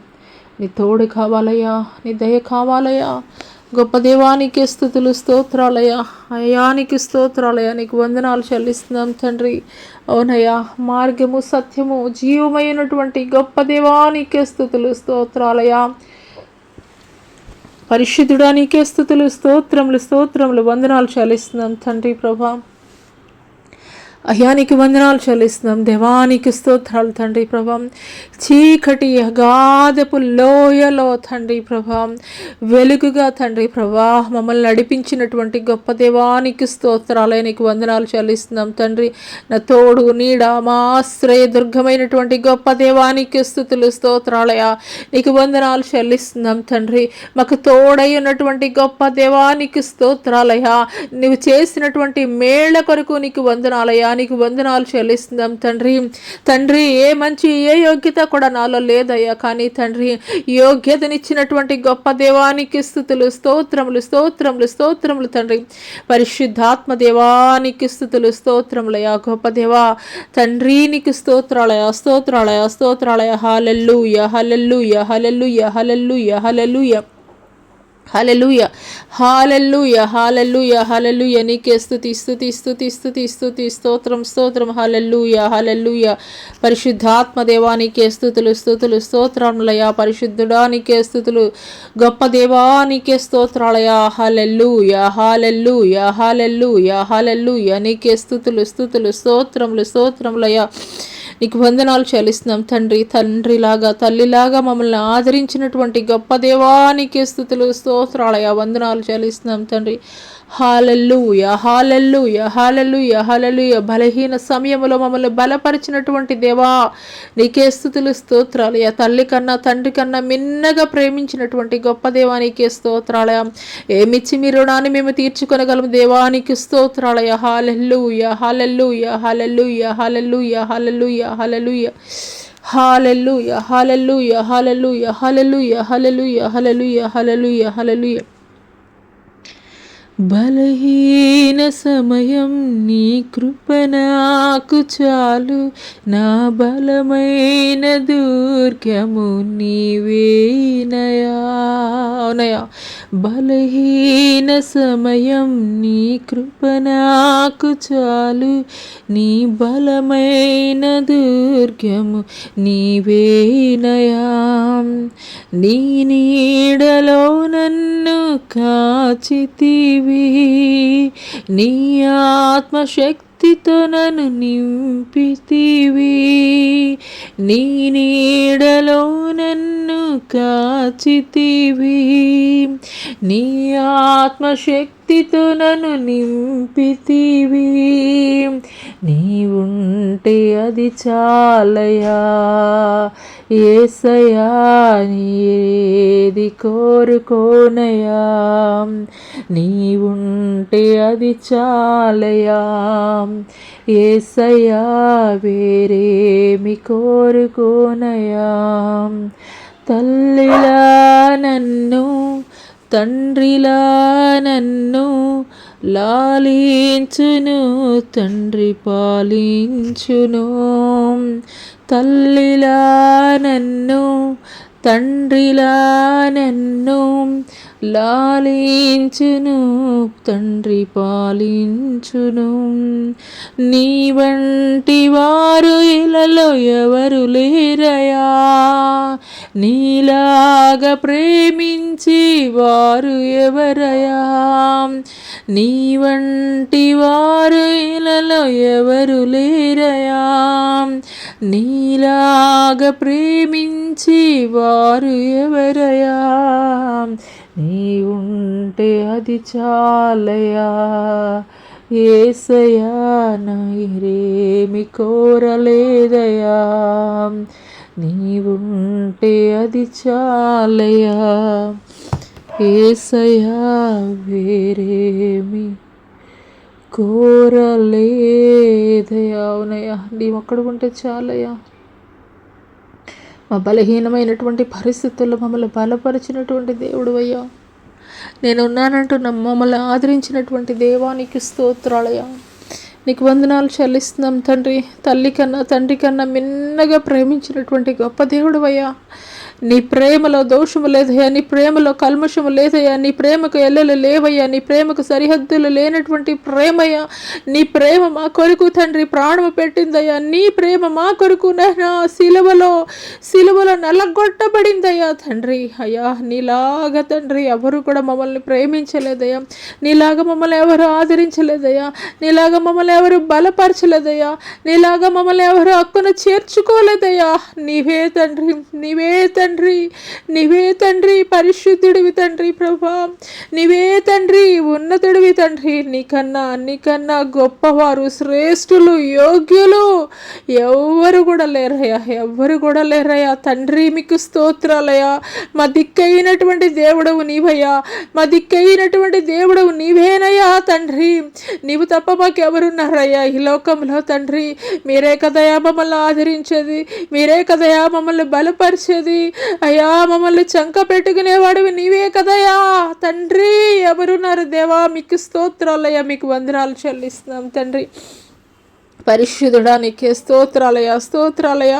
నీ తోడు కావాలయ్యా, నీ దయ కావాలయ్యా. గొప్ప దేవానికి స్తుతులు, స్తోత్రాలయ్యా. అయ్యానికి స్తోత్రాలయ్యా. నీకు వందనాలు చెల్లిస్తున్నాం తండ్రి. అవునయ్యా, మార్గము, సత్యము, జీవమైనటువంటి గొప్ప దేవానికి స్తుతులు, స్తోత్రాలయ్యా. పరిశుద్ధుడా నీకే స్తుతులు, స్తోత్రములు, వందనాలు చెల్లిస్తున్నాం తండ్రి ప్రభా. అయ్యానికి వందనాలు చెల్లిస్తున్నాం. దేవానికి స్తోత్రాలు తండ్రి ప్రభా. చీకటి అగాధపు లోయలో తండ్రి ప్రభా వెలుగుగా తండ్రి ప్రభా మమ్మల్ని నడిపించినటువంటి గొప్ప దేవానికి స్తోత్రాలే. నీకు వందనాలు చెల్లిస్తున్నాం తండ్రి. నా తోడు నీడ, మా ఆశ్రయ దుర్గమైనటువంటి గొప్ప దేవానికి స్తుతులు, స్తోత్రాలయ. నీకు వందనాలు చెల్లిస్తున్నాం తండ్రి. మాకు తోడై ఉన్నటువంటి గొప్ప దేవానికి స్తోత్రాలయ. నువ్వు చేసినటువంటి మేళ్ల కొరకు నీకు వందనాలయ. నీకు వందనాలు చెల్లిస్తున్నాం తండ్రి. తండ్రి, ఏ మంచి ఏ యోగ్యత కూడా నాలో లేదయ్యా, కానీ తండ్రి యోగ్యతనిచ్చినటువంటి గొప్ప దేవానికి స్తుతులు, స్తోత్రములు స్తోత్రములు స్తోత్రములు తండ్రి. పరిశుద్ధాత్మ దేవానికి స్తుతులు, స్తోత్రములయ. గొప్ప దేవా తండ్రి నీకు స్తోత్రాలయ స్తోత్రాలయ స్తోత్రాలయ. హల్లెలూయా hallelujah hallelujah hallelujah hallelujah hallelujah hallelujah hallelujah హల్లెలూయా. నీకే స్తుతి స్తుతి స్తుతి స్తుతి స్తుతి స్తోత్రం స్తోత్రం. హల్లెలూయా హల్లెలూయా. పరిశుద్ధాత్మ దేవానికే స్తుతులు స్తుతులు స్తోత్రములయ. పరిశుద్ధుడానికే స్తుతులు, గొప్ప దేవానికే స్తోత్రాలయ. హల్లెలూయా హల్లెలూయా హల్లెలూయా హల్లెలూయా. నీకే స్తుతులు స్తుతులు స్తోత్రములు స్తోత్రములయ. నీకు వందనాలు చెల్లిస్తున్నాం తండ్రి. తండ్రిలాగా తల్లిలాగా మమ్మల్ని ఆదరించినటువంటి గొప్ప దేవానికి స్తుతులు స్తోత్రాలయ. వందనాలు చెల్లిస్తున్నాం తండ్రి. హల్లెలూయా హల్లెలూయా హల్లెలూయా హల్లెలూయా. బలహీన సమయంలో మమ్మల్ని బలపరిచినటువంటి దేవా నీకే స్తుతులు స్తోత్రాలయ. తల్లి కన్నా తండ్రి కన్నా మిన్నగా ప్రేమించినటువంటి గొప్ప దేవానికి స్తోత్రాలయ. ఏమిచ్చి మీ రుణాన్ని మేము తీర్చుకొనగలము దేవానికి స్తోత్రాలయ. హల్లెలూయా hallelujah hallelujah hallelujah hallelujah hallelujah hallelujah hallelujah hallelujah hallelujah hallelujah hallelujah hallelujah హల్లెలూయా. బలహీన సమయం నీ కృప నాకు చాలు, నా బలమైన దుర్గము నీవేనయా. అవునయా. బలహీన సమయం నీ కృప నాకు చాలు, నీ బలమైన దుర్గము నీవేనయా. నీ నీడలో నన్ను కాచితివి, నీ ఆత్మశక్తితో నన్ను నింపితివి. నీ నీడలో నన్ను కాచితివి, నీ ఆత్మశక్తితో నన్ను నింపితివి. నీవుంటే అది చాలయా యేసయ్యా, నీది కోరుకోనయా. నీవుంటే అది చాలయా యేసయ్యా, వేరేమి కోరుకోనయా. తల్లిలా నన్ను తండ్రిలా నన్ను లాలించును, తండ్రి పాలించును. తల్లిలా నన్ను తండ్రిలా నన్ను లాలించును, తండ్రి పాలించును. నీ వంటి వారు ఇలలో ఎవరు లేరయా, నీలాగా ప్రేమించి వారు ఎవరయా. నీ వంటి వారు ఇలలో ఎవరు లేరయా, నీలాగా ప్రేమించి వారు ఎవరయా. నీవుంటే అది చాలయా యేసయ్యా, నేరేమి కోరలేదయా. నీవుంటే అది చాలయా యేసయ్యా, వేరేమి కోరలేదయా. అవునయ్యా, నీ ఒక్కడు ఉంటే చాలయ్యా. మా బలహీనమైనటువంటి పరిస్థితుల్లో మమ్మల్ని బలపరిచినటువంటి దేవుడు అయ్యా. నేనున్నానంటూ మమ్మల్ని ఆదరించినటువంటి దేవానికి స్తోత్రాలయ్యా. నీకు వందనాలు చెల్లిస్తున్నాం తండ్రి. తల్లి కన్నా తండ్రి కన్నా మిన్నగా ప్రేమించినటువంటి గొప్ప దేవుడు అయ్యా. నీ ప్రేమలో దోషము లేదయ్యా, నీ ప్రేమలో కల్మషము లేదయ్యా, నీ ప్రేమకు ఎల్లలు లేవయ్యా, నీ ప్రేమకు సరిహద్దులు లేనటువంటి ప్రేమయ్యా. నీ ప్రేమ మా కొరకు తండ్రి ప్రాణము పెట్టిందయ్యా. నీ ప్రేమ మా కొరకు సిలువలో నల్లగొట్టబడిందయ్యా తండ్రి. అయ్యా, నీలాగా తండ్రి ఎవరు కూడా మమ్మల్ని ప్రేమించలేదయ్యా, నీలాగా మమ్మల్ని ఎవరు ఆదరించలేదయ్యా, నీలాగా మమ్మల్ని ఎవరు బలపరచలేదయ్యా, నీలాగా మమ్మల్ని ఎవరు హక్కును చేర్చుకోలేదయ్యా. నీవే తండ్రి, నీవే తండ్రి, నీవే తండ్రి, పరిశుద్ధుడివి తండ్రి. ప్రభా, నీవే తండ్రి, ఉన్నతుడివి తండ్రి. నీకన్నా గొప్పవారు, శ్రేష్ఠులు, యోగ్యులు ఎవ్వరు కూడా లేరయ్యా, ఎవ్వరు కూడా లేరయ్యా తండ్రి. మీకు స్తోత్రాలయ్యా. మా దిక్కైనటువంటి దేవుడవు నీవయ్యా, మా దిక్కైనటువంటి దేవుడవు నీవేనయ్యా తండ్రి, నీవు తప్ప మాకెవరున్నారయ్యా ఈ లోకంలో తండ్రి. మీరే కదయా మమ్మల్ని ఆదరించేది, మీరే కదయా మమ్మల్ని బలపరిచేది అయ్యా. మమ్మల్ని చంక పెట్టుకునేవాడివి నీవే కదయా తండ్రి. ఎవరున్నారు దేవా? మీకు స్తోత్రాలయ్యా, మీకు వందనాలు చెల్లిస్తున్నాం తండ్రి. పరిశుద్ధుడా నీకే స్తోత్రాలయ, స్తోత్రాలయ.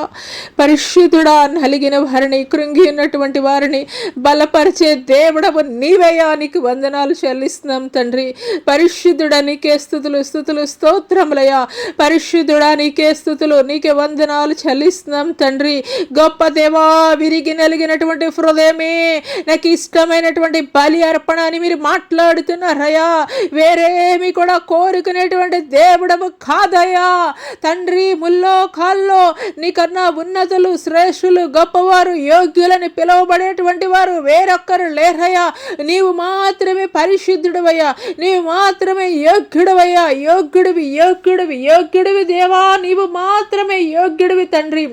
పరిశుద్ధుడా, నలిగిన వారిని, కృంగి ఉన్నటువంటి వారిని బలపరిచే దేవుడవు నీవయ్యా, నీకు వందనాలు చెల్లిస్తున్నాం తండ్రి. పరిశుద్ధుడా నీకే స్తుతులు, స్తుతులు, స్తోత్రములయ. పరిశుద్ధుడా నీకే స్తుతులు, నీకే వందనాలు చెల్లిస్తున్నాం తండ్రి. గొప్ప దేవా, విరిగి నలిగినటువంటి హృదయమే నాకు ఇష్టమైనటువంటి బలి అర్పణ అని మీరు మాట్లాడుతున్నారయ్యా. వేరేమి కూడా కోరుకునేటువంటి దేవుడవు కాదయ్యా తండ్రి. ముల్లోకాల్లో నీకన్నా ఉన్నతులు, శ్రేష్ఠులు, గొప్పవారు, యోగ్యులని పిలువబడేటువంటి వారు వేరొక్కరు లేరయ్యా. నీవు మాత్రమే పరిశుద్ధుడవయ్యా, నీవు మాత్రమే యోగ్యుడవయ్యా. యోగ్యుడివి, యోగ్యుడివి, యోగ్యుడివి దేవా, నీవు మాత్రమే యోగ్యుడివి తండ్రి.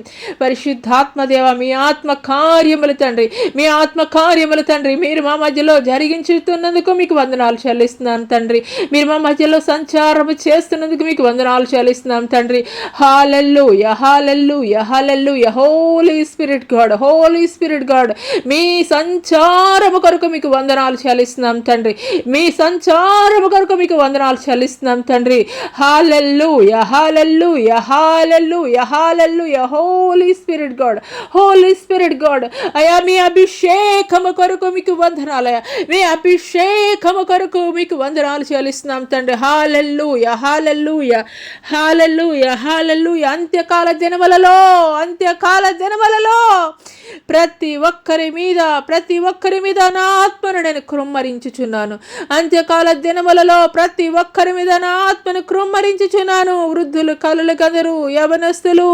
పరిశుద్ధాత్మ దేవ, మీ ఆత్మ కార్యములు తండ్రి, మీ ఆత్మ కార్యములు తండ్రి, మీరు మా మధ్యలో జరిగించుతున్నందుకు మీకు వందనాలు చెల్లిస్తున్నాను తండ్రి. మీరు మా మధ్యలో సంచారము చేస్తున్నందుకు మీకు వందనాలు చెల్లిస్తున్నాను తండ్రి. Hallelujah, hallelujah, hallelujah. Holy spirit god, holy spirit god, మీ సంచారము కొరకు మీకు వందనాలు చెల్లిస్తున్నాం తండ్రి. మీ సంచారము కొరకు మీకు వందనాలు చెల్లిస్తున్నాం తండ్రి. Hallelujah, hallelujah, hallelujah, hallelujah. Holy spirit god, holy spirit god అయ్యా, మీ అభిషేకము కొరకు మీకు వందనాలయ్యా, మీ అభిషేకము కొరకు మీకు వందనాలు చెల్లిస్తున్నాం తండ్రి. హల్లెలూయా, హల్లెలూయా, హల్లెలూయా, హల్లెలూయా. అంత్యకాల జనములలో, అంత్యకాల జనములలో ప్రతి ఒక్కరి మీద నా ఆత్మను నేను కృమ్మరించుచున్నాను. అంత్యకాల దినములలో ప్రతి ఒక్కరి మీద నా ఆత్మను కృమ్మరించుచున్నాను. వృద్ధులు కలలు గందరు, యవనస్తులు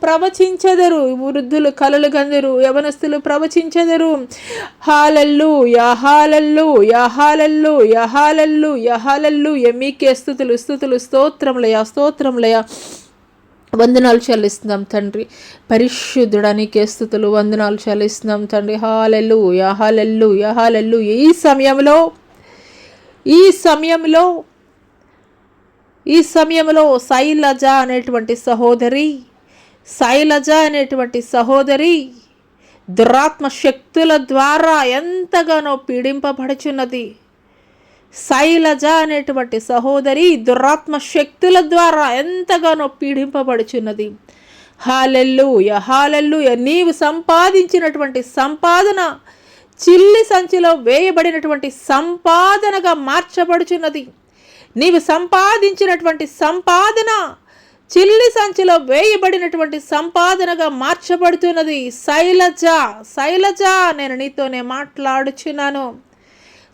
ప్రవచించెదరు. వృద్ధులు కలలు గందరు, యవనస్తులు ప్రవచించెదరు. హల్లెలూయా, హల్లెలూయా, హల్లెలూయా, హల్లెలూయా, హల్లెలూయా. మీకే స్తుతులు, స్తుతులు, స్తోత్రములయ, స్తోత్రములయ. వందనాలు చెల్లిస్తున్నాం తండ్రి. పరిశుద్ధుడా నీకే స్తుతులు, వందనాలు చెల్లిస్తున్నాం తండ్రి. హల్లెలూయా, హల్లెలూయా, హల్లెలూయా. ఈ సమయంలో శైలజ అనేటువంటి సహోదరి దురాత్మ శక్తుల ద్వారా ఎంతగానో పీడింపబడుచున్నది. శైలజ అనేటువంటి సహోదరి దురాత్మ శక్తుల ద్వారా ఎంతగానో పీడింపబడుచున్నది. హల్లెలూయా, హల్లెలూయా. నీవు సంపాదించినటువంటి సంపాదన చిల్లి సంచిలో వేయబడినటువంటి సంపాదనగా మార్చబడుచున్నది. నీవు సంపాదించినటువంటి సంపాదన చిల్లి సంచిలో వేయబడినటువంటి సంపాదనగా మార్చబడుతున్నది. శైలజ, నేను నీతోనే మాట్లాడుచున్నాను.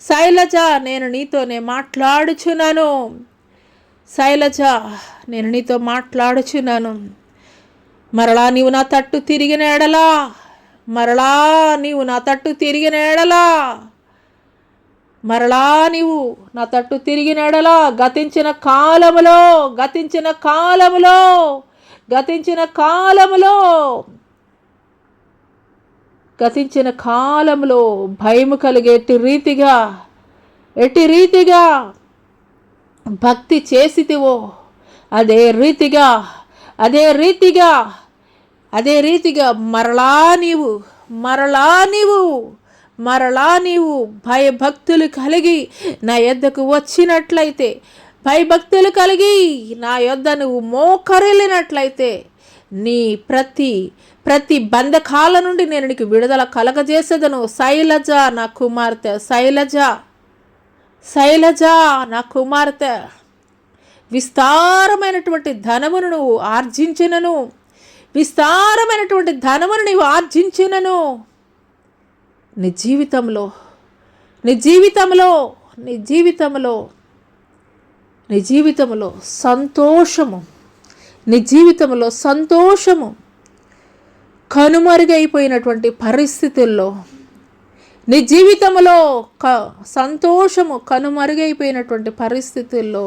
శైలజ, నేను నీతోనే మాట్లాడుచున్నాను. శైలజ, నేను నీతో మాట్లాడుచున్నాను. మరలా నీవు నా తట్టు తిరిగిన ఎడలా గతించిన కాలములో భయము కలిగే ఎట్టి రీతిగా భక్తి చేసితివో అదే రీతిగా మరలా నీవు భయభక్తులు కలిగి నా యొద్దకు వచ్చినట్లయితే, భయభక్తులు కలిగి నా యొద్ద నువ్వు మోకరిల్లినట్లయితే, నీ ప్రతి బంధకాల నుండి నేను నీకు విడుదల కలగజేసేదను. శైలజ నా కుమార్తె, శైలజ నా కుమార్తె, విస్తారమైనటువంటి ధనమును నువ్వు ఆర్జించినను, నీ జీవితంలో సంతోషము కనుమరుగైపోయినటువంటి పరిస్థితుల్లో, నీ జీవితంలో సంతోషము కనుమరుగైపోయినటువంటి పరిస్థితుల్లో,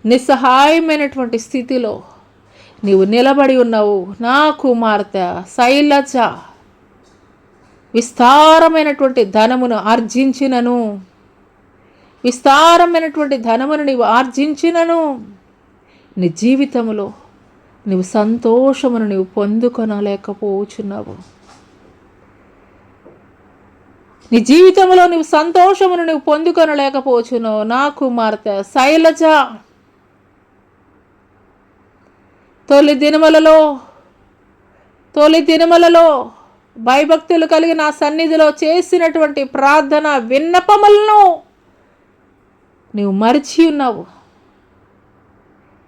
నిస్సహాయమైనటువంటి స్థితిలో నీవు నిలబడి ఉన్నావు. నా కుమార్తె శైలజ విస్తారమైనటువంటి ధనమును ఆర్జించినను విస్తారమైనటువంటి ధనమును నీవు ఆర్జించినను నీ జీవితంలో నీవు సంతోషమును నీవు పొందుకొనలేకపోవచ్చున్నావు. నీ జీవితంలో నువ్వు సంతోషమును నువ్వు పొందుకొనలేకపోవచ్చును. నా కుమార్తె శైలజ, తొలి దినములలో భయభక్తులు కలిగి నా సన్నిధిలో చేసినటువంటి ప్రార్థన విన్నపములను నీవు మరిచి ఉన్నావు.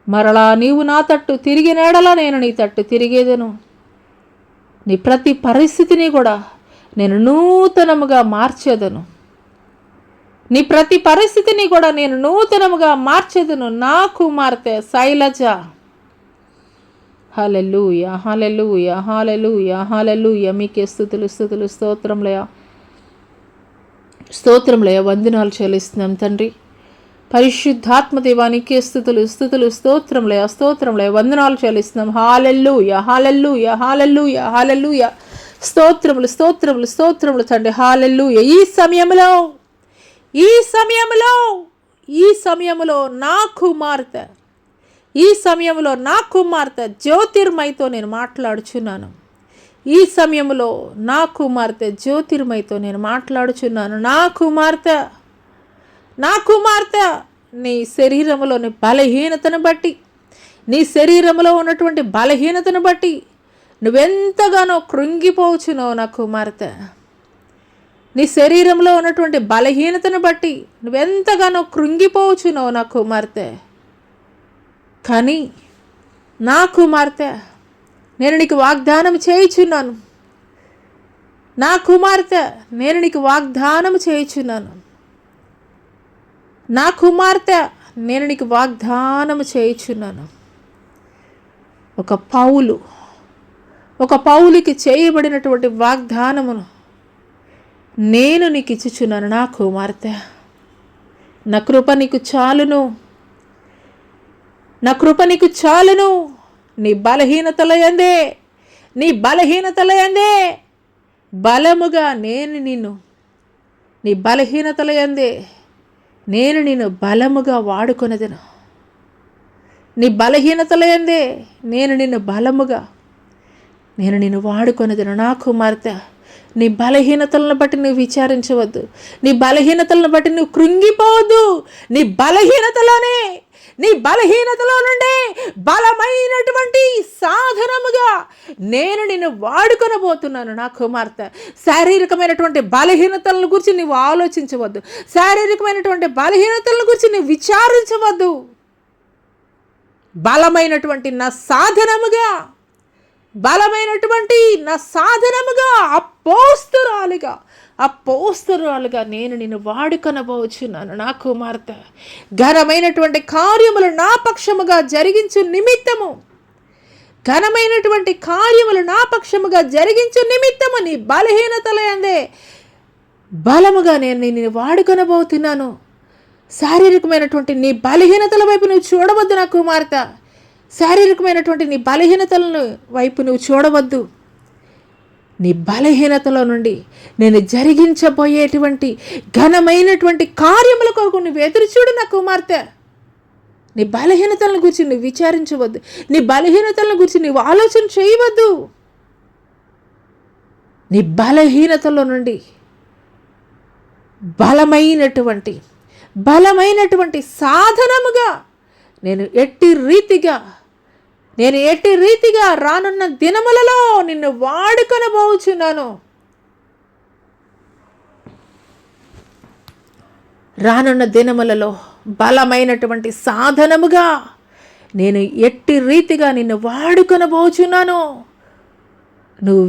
మరలా నీవు నా తట్టు తిరిగినడలా నేను నీ తట్టు తిరిగేదను. నీ ప్రతి పరిస్థితిని కూడా నేను నూతనముగా మార్చేదను. నీ ప్రతి పరిస్థితిని కూడా నేను నూతనముగా మార్చేదను. నా కుమార్తె శైలజ. హల్లెలూయా, హల్లెలూయా, హల్లెలూయా, హల్లెలూయా. మీకే స్తుతులు, స్తుతులు, స్తోత్రములయ. వందనాలు చెల్లిస్తున్నాం తండ్రి. పరిశుద్ధాత్మ దేవానికే స్తుతులు, స్తుతులు, స్తోత్రములయ. వందనాలు చెల్లిస్తున్నాం. హల్లెలూయా, హల్లెలూయా, హల్లెలూయా, హల్లెలూయా. స్తోత్రములు తండ్రి. హల్లెలూయా. ఈ సమయములో నా కుమార్తె జ్యోతిర్మయితో నేను మాట్లాడుచున్నాను. నా కుమార్తె నీ శరీరంలోని బలహీనతను బట్టి, నీ శరీరంలో ఉన్నటువంటి బలహీనతను బట్టి నువ్వెంతగానో కృంగిపోవచ్చునో నా కుమార్తె. నీ శరీరంలో ఉన్నటువంటి బలహీనతను బట్టి నువ్వెంతగానో కృంగిపోవచ్చునో నా కుమార్తె. కానీ నా కుమార్తె, నేను నీకు వాగ్దానం చేయుచున్నాను. నా కుమార్తె, నేను నీకు వాగ్దానం చేయుచున్నాను. నా కుమార్తె, నేను నీకు వాగ్దానం చేయుచున్నాను. ఒక పౌలుకి చేయబడినటువంటి వాగ్దానమును నేను నీకు ఇచ్చుచున్నాను. నా కుమార్తె, నా కృప నీకు చాలును. నీ బలహీనతల యందే బలముగా నేను నిన్ను బలముగా వాడుకొనెదను. నీ బలహీనతల యందే నేను నిన్ను వాడుకొనెదను. నా కుమార్తె, నీ బలహీనతలను బట్టి నువ్వు విచారించవద్దు. నీ బలహీనతలను బట్టి నువ్వు కృంగిపోవద్దు. నీ బలహీనతలో నుండి బలమైనటువంటి సాధనముగా నేను నిన్ను వాడుకొనబోతున్నాను. నా కుమార్తె, శారీరకమైనటువంటి బలహీనతలను గురించి నువ్వు ఆలోచించవద్దు. శారీరకమైనటువంటి బలహీనతలను గురించి నువ్వు విచారించవద్దు. బలమైనటువంటి నా సాధనముగా అపోస్తలురాలుగా నేను నిన్ను వాడుకొనబోచున్నాను. నా కుమార్తె, ఘనమైనటువంటి కార్యములు నా పక్షముగా జరిగించు నిమిత్తము నీ బలహీనతల యందే బలముగా నేను నిన్ను వాడుకొనబోతున్నాను. శారీరకమైనటువంటి నీ బలహీనతల వైపు నువ్వు చూడవద్దు నా కుమార్తె. శారీరకమైనటువంటి నీ బలహీనతలను వైపు నువ్వు చూడవద్దు. నీ బలహీనతలో నుండి నేను జరిగించబోయేటువంటి ఘనమైనటువంటి కార్యముల కొరకు నువ్వు ఎదురు చూడు నా కుమార్తె. నీ బలహీనతలను గురించి నువ్వు విచారించవద్దు. నీ బలహీనతలను గురించి నువ్వు ఆలోచన చేయవద్దు. నీ బలహీనతలో నుండి బలమైనటువంటి సాధనముగా నేను ఎట్టి రీతిగా రానున్న దినములలో నిన్ను వాడుకొనబోచున్నాను. రానున్న దినములలో బలమైనటువంటి సాధనముగా నేను ఎట్టి రీతిగా నిన్ను వాడుకొనబోచున్నాను. నువ్వు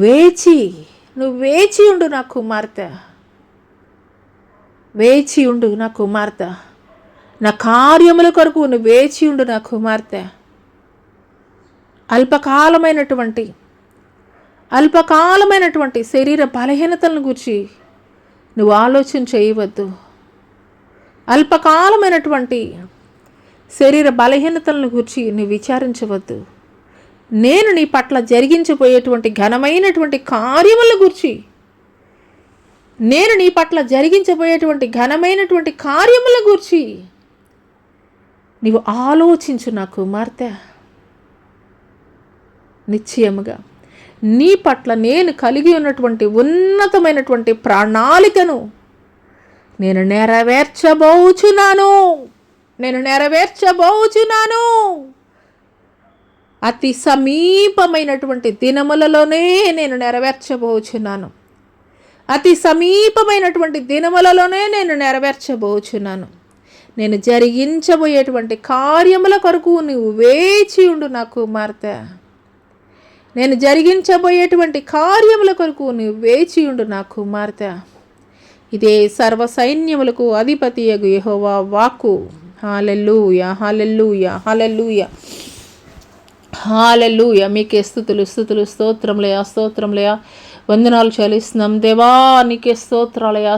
వేచి ఉండు నా కుమార్తె. వేచి ఉండు నా కుమార్తె. నా కార్యముల కొరకు నువ్వు వేచి ఉండు నా కుమార్తె. అల్పకాలమైనటువంటి శరీర బలహీనతలను గురించి నువ్వు ఆలోచన చేయవద్దు. అల్పకాలమైనటువంటి శరీర బలహీనతలను గురించి నువ్వు విచారించవద్దు. నేను నీ పట్ల జరిగించబోయేటువంటి ఘనమైనటువంటి కార్యముల గురించి నేను నీ పట్ల జరిగించబోయేటువంటి ఘనమైనటువంటి కార్యముల గూర్చి నీవు ఆలోచించు నా కుమార్తె. నిశ్చయముగా నీ పట్ల నేను కలిగి ఉన్నటువంటి ఉన్నతమైనటువంటి ప్రణాళికను నేను నెరవేర్చబోచున్నాను. అతి సమీపమైనటువంటి దినములలోనే నేను నెరవేర్చబోచున్నాను. నేను జరిగించబోయేటువంటి కార్యముల కొరకు నువ్వు వేచి ఉండు నా కుమార్తె. ఇదే సర్వ సైన్యములకు అధిపతియగు యెహోవా వాక్కు. హల్లెలూయా, హల్లెలూయా, హల్లెలూయా, హల్లెలూయా. మీకే స్తుతులు, స్తోత్రములయా. వందనాలు చెల్లిస్తున్నాం దేవా, నీకే స్తోత్రాలయ.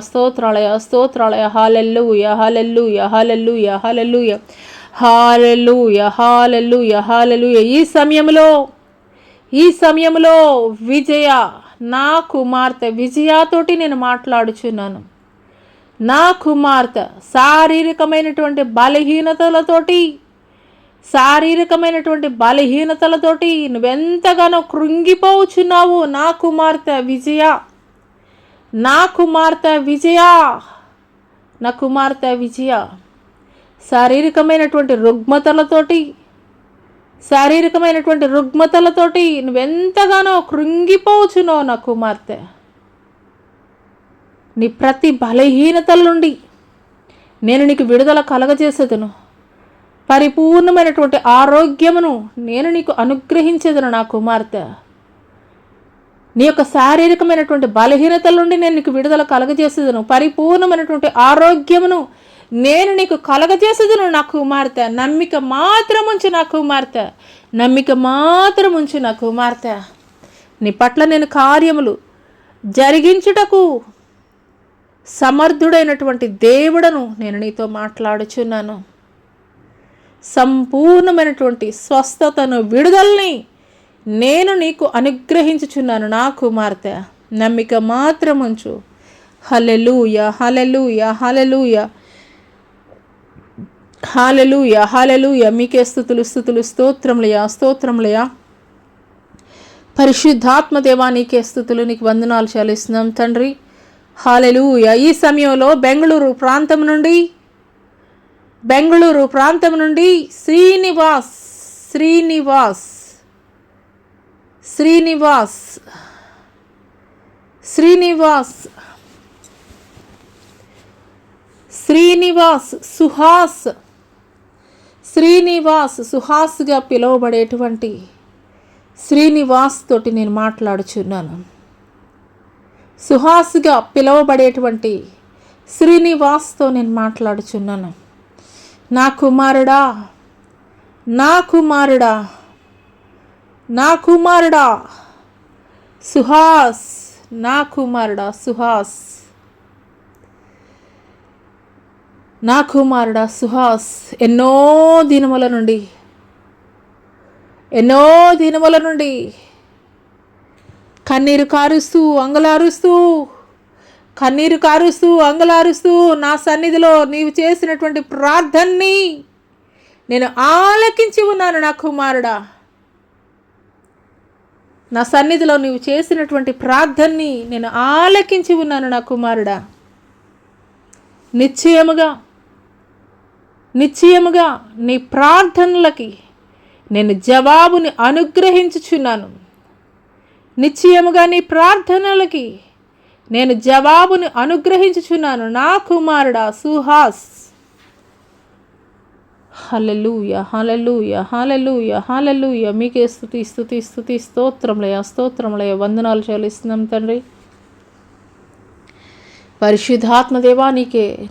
హల్లెలూయా, hallelujah, hallelujah, hallelujah, hallelujah, hallelujah, హల్లెలూయా. ఈ సమయంలో విజయ, నా కుమార్తె విజయతోటి నేను మాట్లాడుచున్నాను. నా కుమార్తె శారీరకమైనటువంటి బలహీనతలతోటి నువ్వెంతగానో కృంగిపోచున్నావు. నా కుమార్తె విజయ శారీరకమైనటువంటి రుగ్మతలతోటి నువ్వెంతగానో కృంగిపోచున్నావు నా కుమార్తె. నీ ప్రతి బలహీనతల నుండి నేను నీకు విడుదల కలగజేసేదను. పరిపూర్ణమైనటువంటి ఆరోగ్యమును నేను నీకు అనుగ్రహించేదను నా కుమార్తె. నీ యొక్క శారీరకమైనటువంటి బలహీనతల నుండి నేను నీకు విడుదల కలగజేసేదను. పరిపూర్ణమైనటువంటి ఆరోగ్యమును నేను నీకు కలగజేసేదను నా కుమార్తె. నమ్మిక మాత్రం ఉంచు నా కుమార్తె. నీ పట్ల నేను కార్యములు జరిగించుటకు సమర్థుడైనటువంటి దేవుడను నేను నీతో మాట్లాడుచున్నాను. సంపూర్ణమైనటువంటి స్వస్థతను, విడుదలని నేను నీకు అనుగ్రహించుచున్నాను నా కుమార్తె. నమ్మిక మాత్రం ఉంచు. హల్లెలూయా, హల్లెలూయా, హల్లెలూయా, హల్లెలూయా, హల్లెలూయా. మీకే స్తుతులు, స్తోత్రములయా. పరిశుద్ధాత్మ దేవా, నీకే స్తుతులు, నీకు వందనాలు చెల్లిస్తున్నాం తండ్రి. హల్లెలూయా. ఈ సమయంలో బెంగళూరు ప్రాంతం నుండి శ్రీనివాస్ సుహాస్గా పిలువబడేటువంటి శ్రీనివాస్ తోటి నేను మాట్లాడుచున్నాను. సుహాస్గా పిలువబడేటువంటి శ్రీనివాస్తో నేను మాట్లాడుచున్నాను. నా కుమారుడా సుహాస్, ఎన్నో దినముల నుండి కన్నీరు కారుస్తూ అంగలారుస్తూ నా సన్నిధిలో నీవు చేసినటువంటి ప్రార్థనని నేను ఆలకించి ఉన్నాను నా కుమారుడా. నా సన్నిధిలో నీవు చేసినటువంటి ప్రార్థనని నేను ఆలకించి ఉన్నాను నా కుమారుడా. నిశ్చయముగా నీ ప్రార్థనలకి నేను జవాబుని అనుగ్రహించుచున్నాను. నా కుమారుడా సుహాస్. హల్లెలూయా, హల్లెలూయా, హల్లెలూయా, హల్లెలూయా. మీకే స్తుతి స్తోత్రములయ. వందనాలు చెల్లిస్తున్నాం తండ్రి. పరిశుద్ధాత్మదేవా,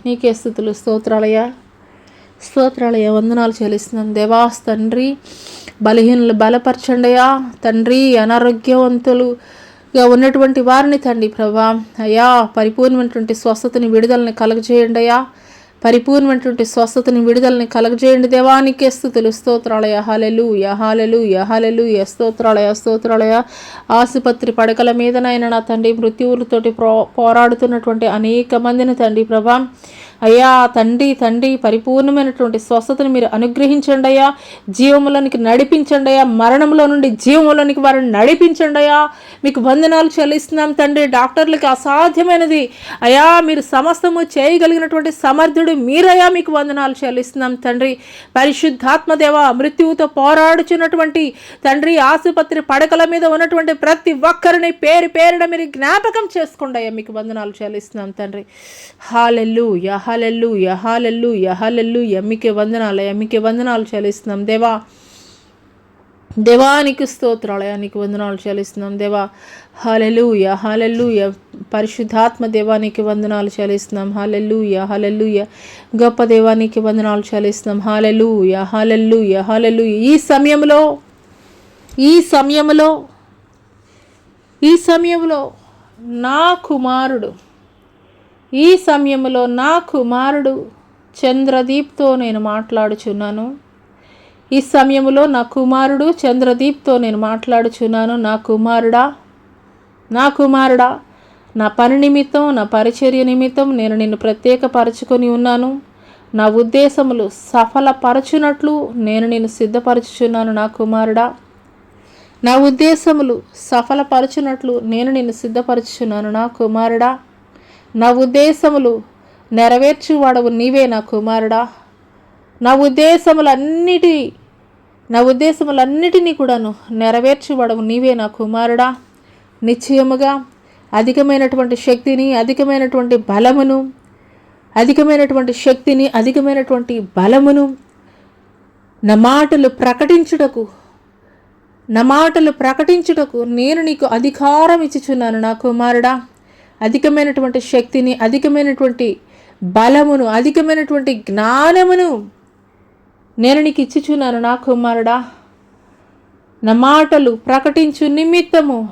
నీకే స్తుతులు, స్తోత్రాలయ. వందనాలు చెల్లిస్తున్నాం దేవా. తండ్రి, బలహీనులు బలపరచండియా తండ్రి. అనారోగ్యవంతులుగా ఉన్నటువంటి వారిని తండ్రి ప్రభా అయ్యా పరిపూర్ణమైనటువంటి స్వస్థతని, విడుదలని కలుగజేయండి అయ్యా. పరిపూర్ణమైనటువంటి స్వస్థతని విడుదలని కలగజేయండి. దేవానికే స్తుతులు, స్తోత్రాలయ. హల్లెలూయా హల్లెలూయా హల్లెలూయా. స్తోత్రాలయ స్తోత్రాలయ. ఆసుపత్రి పడకల మీదనైనా నా తండ్రి మృత్యువులతోటి పోరాడుతున్నటువంటి అనేక మందిని తండ్రి ప్రభా అయ్యా తండ్రి పరిపూర్ణమైనటువంటి స్వస్థతను మీరు అనుగ్రహించండి అయ్యా. జీవములోనికి నడిపించండి అయ్యా. మరణంలో నుండి జీవములోనికి వారిని నడిపించండి అయ్యా. మీకు వందనాలు చెల్లిస్తున్నాం తండ్రి. డాక్టర్లకి అసాధ్యమైనది అయ్యా మీరు సమస్తము చేయగలిగినటువంటి సమర్థుడు మీరయ్యా. మీకు వందనాలు చెల్లిస్తున్నాం తండ్రి. పరిశుద్ధాత్మ దేవ, మృత్యువుతో పోరాడుచున్నటువంటి తండ్రి ఆసుపత్రి పడకల మీద ఉన్నటువంటి ప్రతి ఒక్కరిని పేరు పేరున మీరు జ్ఞాపకం చేసుకోండి అయ్యా. మీకు వందనాలు చెల్లిస్తున్నాం తండ్రి. హల్లెలూయా హల్లెలూయా హల్లెలూయా హల్లెలూయా. మీకే వందనాలయ్యా. మీకే వందనాలు చెల్లిస్తున్నాం దేవా. దేవానికి స్తోత్రాలయ. నీకు వందనాలు చెల్లిస్తున్నాం దేవా. హల్లెలూయా హల్లెలూయా. పరిశుద్ధాత్మ దేవానికి వందనాలు చెల్లిస్తున్నాం. హల్లెలూయా హల్లెలూయా. గొప్ప దేవానికి వందనాలు చెల్లిస్తున్నాం. హల్లెలూయా హల్లెలూయా హల్లెలూయా. ఈ సమయంలో నా కుమారుడు చంద్రదీప్తో నేను మాట్లాడుచున్నాను. ఈ సమయంలో నా కుమారుడు చంద్రదీప్తో నేను మాట్లాడుచున్నాను. నా కుమారుడా నా పని నిమిత్తం, నా పరిచర్య నిమిత్తం నేను నిన్ను ప్రత్యేకపరచుకొని ఉన్నాను. నా ఉద్దేశములు సఫలపరచునట్లు నేను నిన్ను సిద్ధపరచుచున్నాను. నా కుమారుడా నా ఉద్దేశములు సఫలపరచునట్లు నేను నిన్ను సిద్ధపరచుచున్నాను. నా కుమారుడా నా ఉద్దేశములు నెరవేర్చువాడవు నీవే. నా కుమారుడా నా ఉద్దేశములన్నిటినీ కూడాను నెరవేర్చువాడవు నీవే. నా కుమారుడా నిశ్చయముగా అధికమైనటువంటి శక్తిని, అధికమైనటువంటి బలమును నా మాటలు ప్రకటించుటకు నేను నీకు అధికారం ఇచ్చుచున్నాను. నా కుమారుడా అధికమైనటువంటి శక్తిని, అధికమైనటువంటి బలమును, అధికమైనటువంటి జ్ఞానమును నేను నీకు ఇచ్చుచున్నాను. నా కుమారుడా నా మాటలు ప్రకటించు నిమిత్తము,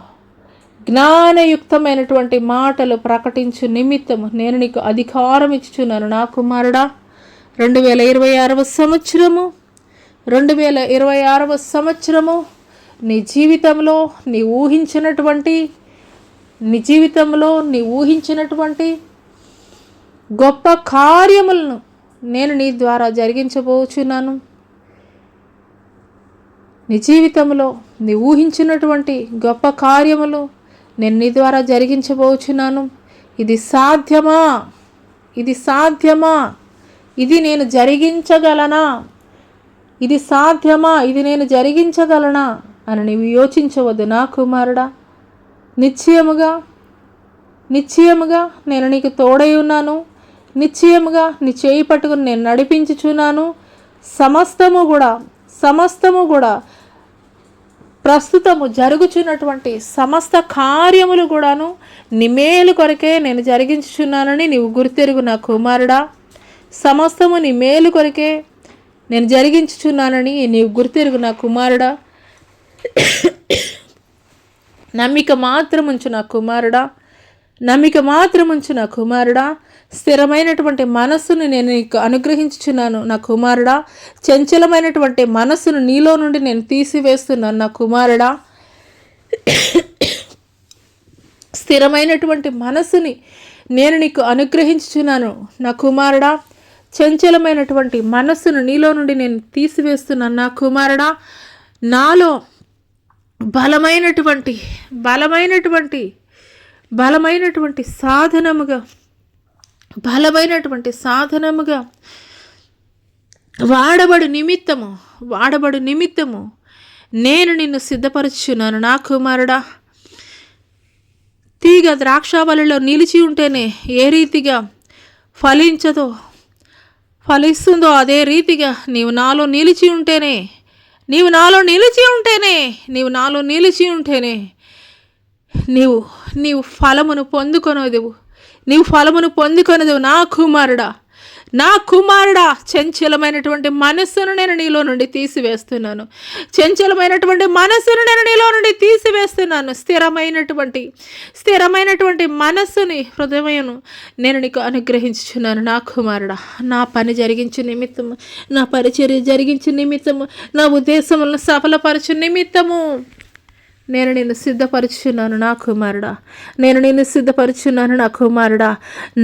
జ్ఞానయుక్తమైనటువంటి మాటలు ప్రకటించు నిమిత్తము నేను నీకు అధికారం ఇచ్చుచున్నాను. నా కుమారుడా 2026 సంవత్సరము నీ జీవితంలో నీ ఊహించినటువంటి గొప్ప కార్యములను నేను నీ ద్వారా జరిగించబోచున్నాను. నీ జీవితంలో నీ ఊహించినటువంటి గొప్ప కార్యములు నేను నీ ద్వారా జరిగించబోచున్నాను. ఇది సాధ్యమా? ఇది నేను జరిగించగలనా? ఇది సాధ్యమా? ఇది నేను జరిగించగలనా అని నీవు యోచించవద్దు. నా కుమారుడా నిశ్చయముగా నేను నీకు తోడై ఉన్నాను. నిశ్చయముగా నీ చేయి పట్టుకుని నేను నడిపించుచున్నాను. సమస్తము కూడా ప్రస్తుతము జరుగుచున్నటువంటి సమస్త కార్యములు కూడాను నీ మేలు కొరకే నేను జరిగించుచున్నానని నీవు గుర్తెరుగు. నా కుమారుడా సమస్తము నీ మేలు కొరకే నేను జరిగించుచున్నానని నీవు గుర్తెరుగు. నా కుమారుడా నమ్మిక మాత్రముంచు. నా కుమారుడా స్థిరమైనటువంటి మనస్సును నేను నీకు అనుగ్రహించుచున్నాను. నా కుమారుడా చంచలమైనటువంటి మనస్సును నీలో నుండి నేను తీసివేస్తున్నాను. నా కుమారుడా స్థిరమైనటువంటి మనస్సుని నేను నీకు అనుగ్రహించుచున్నాను. నా కుమారుడా చంచలమైనటువంటి మనస్సును నీలో నుండి నేను తీసివేస్తున్నాను. నా కుమారుడా నాలో బలమైనటువంటి సాధనముగా వాడబడు నిమిత్తము నేను నిన్ను సిద్ధపరచుచున్నాను. నా కుమారుడా తీగ ద్రాక్షావళిలో నిలిచి ఉంటేనే ఏ రీతిగా ఫలిస్తుందో అదే రీతిగా నీవు నాలో నిలిచి ఉంటేనే నీవు ఫలమును పొందుకొనదువు. నా కుమారుడా నా కుమారుడా, చంచలమైనటువంటి మనస్సును నేను నీలో నుండి తీసివేస్తున్నాను. చంచలమైనటువంటి మనస్సును నేను నీలో నుండి తీసివేస్తున్నాను. స్థిరమైనటువంటి మనస్సుని, హృదయమును నేను నీకు అనుగ్రహించుచున్నాను. నా కుమారుడా, నా పని జరిగించు నిమిత్తము, నా పరిచర్య జరిగించు నిమిత్తము, నా ఉద్దేశములను సఫలపరచు నిమిత్తము నేను నిన్ను సిద్ధపరుచున్నాను నా కుమారుడా. నేను నిన్ను సిద్ధపరుచున్నాను నా కుమారుడా.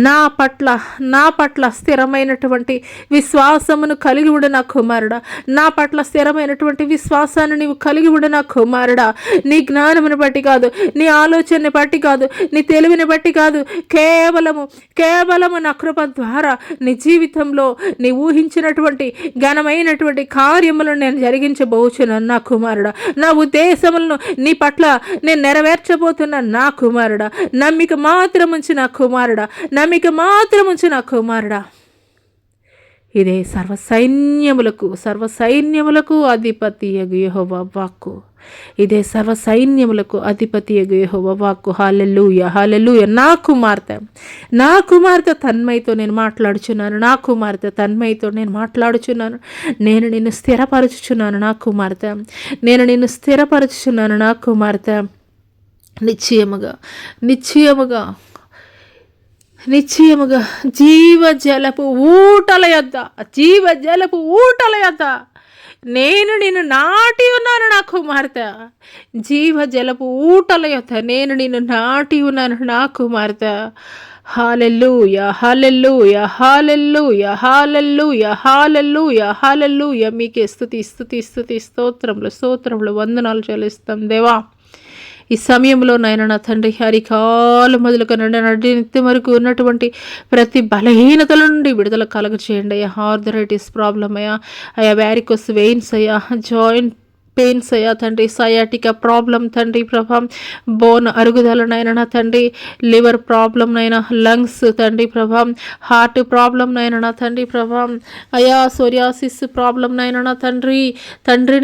నా పట్ల స్థిరమైనటువంటి విశ్వాసమును కలిగి ఉండు నా కుమారుడా. నా పట్ల స్థిరమైనటువంటి విశ్వాసాన్ని నీవు కలిగి ఉండు నా కుమారుడా. నీ జ్ఞానమును బట్టి కాదు, నీ ఆలోచనని బట్టి కాదు, నీ తెలివిని బట్టి కాదు, కేవలము నా కృప ద్వారా నీ జీవితంలో నీ ఊహించినటువంటి ఘనమైనటువంటి కార్యములను నేను జరిగించబోచున్నాను నా కుమారుడా. నా ఉద్దేశములను నీ పట్ల నేను నెరవేర్చబోతున్నా నా కుమారుడా. నమ్మిక మాత్రం ఉంచి నా కుమారుడా, నమ్మిక మాత్రం ఉంచి నా కుమారుడా. ఇదే సర్వసైన్యములకు అధిపతియగు యెహోవా వాక్కు. ఇదే సర్వసైన్యములకు అధిపతియగు యెహోవా వాక్కు. హల్లెలూయా, హల్లెలూయా. నా కుమార్తె తన్మయితో నేను మాట్లాడుచున్నాను. నా కుమార్తె తన్మయితో నేను మాట్లాడుచున్నాను. నేను నిన్ను స్థిరపరచుచున్నాను నా కుమార్తె. నేను నిన్ను స్థిరపరచుచున్నాను నా కుమార్తె. నిశ్చయముగా జీవజలపు ఊటల యొద్ద నేను నిన్ను నాటి ఉన్నాను నా కుమార్తె. జీవజలపు ఊటల యొద్ద నేను నిన్ను నాటి ఉన్నాను నా కుమార్తె. హల్లెలూయా, హల్లెలూయా, హల్లెలూయా, హల్లెలూయా, హల్లెలూయా, హల్లెలూయా. మీకే స్తుతి స్తోత్రములు వందనాలు చెల్లిస్తాం దేవా. ఈ సమయంలో నాయన నా తండ్రి, హరికాలు మొదలుకొని నిత్యం వరకు ఉన్నటువంటి ప్రతి బలహీనతల నుండి విడుదల కలగచేయండి అయ్యా. ఆర్థరైటిస్ ప్రాబ్లం అయ్యా, వ్యారికోస్ వెయిన్స్ అయ్యా, జాయింట్ పెయిన్స్ అయ్యా తండ్రి, సయాటికా ప్రాబ్లం తండ్రి ప్రభావం, బోన్ అరుగుదలనైనా నా తండ్రి, లివర్ ప్రాబ్లం నైనా, లంగ్స్ తండ్రి ప్రభావం, హార్ట్ ప్రాబ్లం నైనా నా తండ్రి ప్రభావం, అయా సోరియాసిస్ ప్రాబ్లం నైనా నా తండ్రి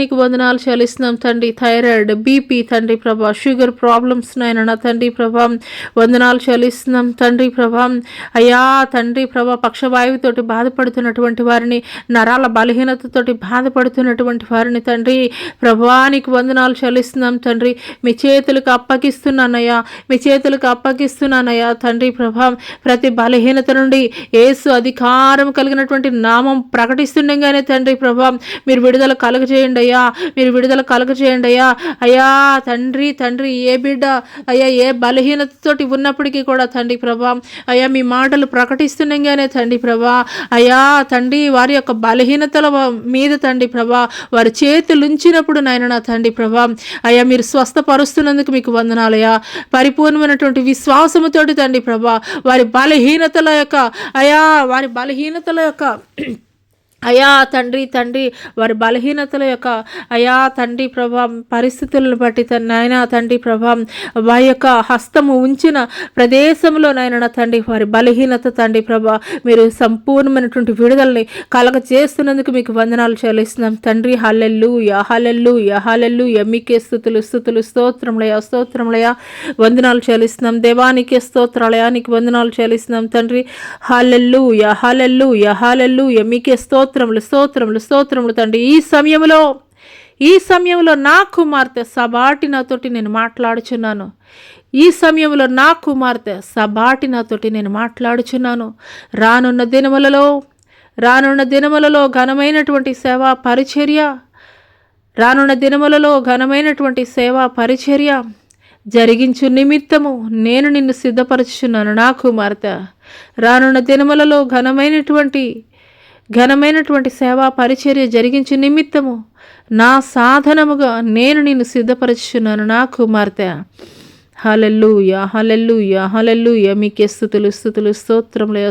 నీకు వందనాలు చెల్లిస్తున్నాం తండ్రి. థైరాయిడ్, బీపీ తండ్రి ప్రభా, షుగర్ ప్రాబ్లమ్స్ నైనా నా తండ్రి ప్రభావం వందనాలు చెల్లిస్తున్నాం తండ్రి ప్రభావం. అయ్యా తండ్రి ప్రభా, పక్షవాయువుతోటి బాధపడుతున్నటువంటి వారిని, నరాల బలహీనతతోటి బాధపడుతున్నటువంటి వారిని తండ్రి ప్రభానికి వందనాలు చెల్లిస్తున్నాం తండ్రి. మీ చేతులకు అప్పగిస్తున్నానయ్యా తండ్రి ప్రభావం. ప్రతి బలహీనత నుండి యేసు అధికారం కలిగినటువంటి నామం ప్రకటిస్తుండగానే తండ్రి ప్రభావం మీరు విడుదల కలుగజేయండి అయ్యా. అయ్యా తండ్రి ఏ బిడ్డ అయ్యా ఏ బలహీనతతోటి ఉన్నప్పటికీ కూడా తండ్రి ప్రభావం అయ్యా మీ మాటలు ప్రకటిస్తుండగానే తండ్రి ప్రభా అయ్యా తండ్రి వారి యొక్క బలహీనతల మీద తండ్రి ప్రభా వారి చేతులుంచినప్పుడు నాయన నా తండ్రి ప్రభా అయ్యా మీరు స్వస్థపరుస్తున్నందుకు మీకు వందనాలయ్యా. పరిపూర్ణమైనటువంటి విశ్వాసముతోటి తండ్రి ప్రభా వారి బలహీనతల యొక్క అయా తండ్రి వారి బలహీనతల యొక్క అయా తండ్రి ప్రభావం పరిస్థితులను బట్టి నాయన తండ్రి ప్రభావం వారి యొక్క హస్తము ఉంచిన ప్రదేశంలో నాయన తండ్రి వారి బలహీనత తండ్రి ప్రభా మీరు సంపూర్ణమైనటువంటి విడుదలని కలగజేస్తున్నందుకు మీకు వందనాలు చెల్లిస్తున్నాం తండ్రి. హల్లెలూయా, హల్లెలూయా, హల్లెలూయా. మీకే స్తుతులు స్తోత్రములయా వందనాలు చెల్లిస్తున్నాం దేవానికి స్తోత్రాలయా, నీకు వందనాలు చెల్లిస్తున్నాం తండ్రి. హల్లెలూయా, హల్లెలూయా, హల్లెలూయా. మీకే స్తోత్రములు తండ్రి. ఈ సమయంలో నా కుమార్తె సబాటి నాతోటి నేను మాట్లాడుచున్నాను. రానున్న దినములలో ఘనమైనటువంటి సేవా పరిచర్య జరిగించు నిమిత్తము నేను నిన్ను సిద్ధపరచుచున్నాను నా కుమార్తె. రానున్న దినములలో ఘనమైనటువంటి సేవా పరిచర్య జరిగించు నిమిత్తము నా సాధనముగా నేను నిన్ను సిద్ధపరచుచున్నాను నా కుమార్తె. హల్లెలూయా, హల్లెలూయా, హల్లెలూయా. మీకే స్తుతులు స్తోత్రములయ.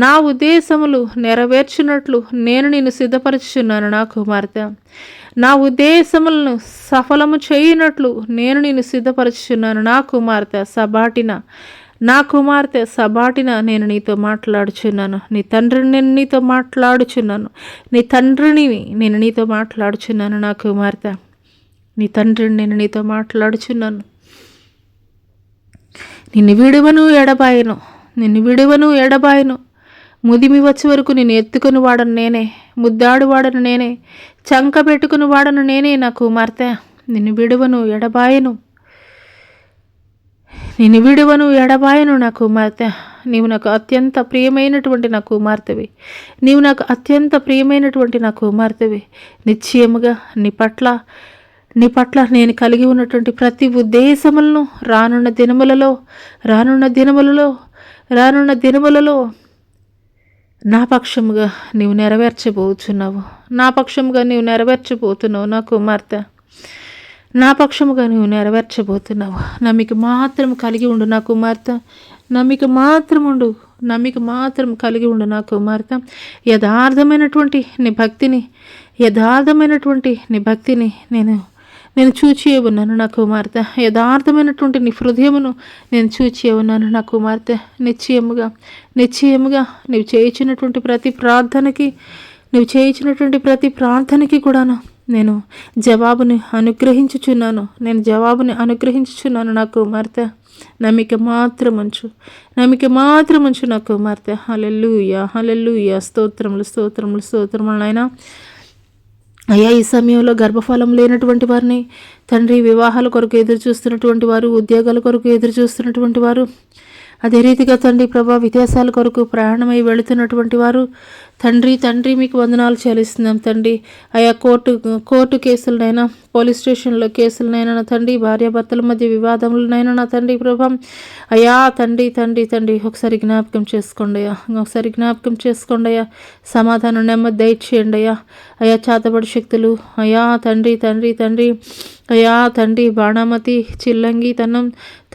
నా ఉద్దేశములు నెరవేర్చున్నట్లు నేను నిన్ను సిద్ధపరచుచున్నాను నా కుమార్తె. నా ఉద్దేశములను సఫలము చేయనట్లు నేను నిన్ను సిద్ధపరచుచున్నాను నా కుమార్తె సబాటిన నేను నీతో మాట్లాడుచున్నాను. నీ తండ్రిని నేను నీతో మాట్లాడుచున్నాను నా కుమార్తె. నిన్ను విడువను ఎడబాయను. ముదిమి వచ్చే వరకు నేను ఎత్తుకుని వాడను నేనే, ముద్దాడు వాడను నేనే, చంక పెట్టుకుని వాడను నేనే నా కుమార్తె. నిన్ను విడువను ఎడబాయను నా కుమార్తె. నీవు నాకు అత్యంత ప్రియమైనటువంటి నా కుమార్తెవి. నిశ్చయముగా నీ పట్ల నేను కలిగి ఉన్నటువంటి ప్రతి ఉద్దేశములను రానున్న దినములలో నా పక్షముగా నీవు నెరవేర్చబోతున్నావు నా కుమార్తె. నా పక్షముగా నీవు నెరవేర్చబోతున్నావు. నమ్మిక మాత్రం కలిగి ఉండు నా కుమార్తె. నమ్మిక మాత్రం కలిగి ఉండు నా కుమార్తె. యథార్థమైనటువంటి నీ భక్తిని నేను చూచి ఉన్నాను నా కుమార్తె. యథార్థమైనటువంటి నీ హృదయమును నేను చూచి ఉన్నాను నా కుమార్తె. నిశ్చయముగా నీవు చేయించినటువంటి ప్రతి ప్రార్థనకి కూడాను నేను జవాబుని అనుగ్రహించుచున్నాను నా కుమార్తె. నమ్మిక మాత్రం ఉంచు నా కుమార్తె. హల్లెలూయా. స్తోత్రములు నాయనా. అయ్యా, ఈ సమయంలో గర్భఫలం లేనటువంటి వారిని తండ్రి, వివాహాల కొరకు ఎదురు చూస్తున్నటువంటి వారు, ఉద్యోగాల కొరకు ఎదురు చూస్తున్నటువంటి వారు, అదే రీతిగా తండ్రి ప్రభా విదేశాల కొరకు ప్రయాణమై వెళుతున్నటువంటి వారు తండ్రి మీకు వందనాలు చెల్లిస్తున్నాం తండ్రి. అయా కోర్టు కేసులనైనా, పోలీస్ స్టేషన్లో కేసులనైనా నా తండ్రి, భార్యాభర్తల మధ్య వివాదములనైనా నా తండ్రి ప్రభా అయా తండ్రి ఒకసారి జ్ఞాపకం చేసుకోండి అయ్యా. సమాధానం నెమ్మది దయచేయండి అయ్యా. చేతబడి శక్తులు అయా తండ్రి అయా తండ్రి, బాణామతి, చిల్లంగి తనం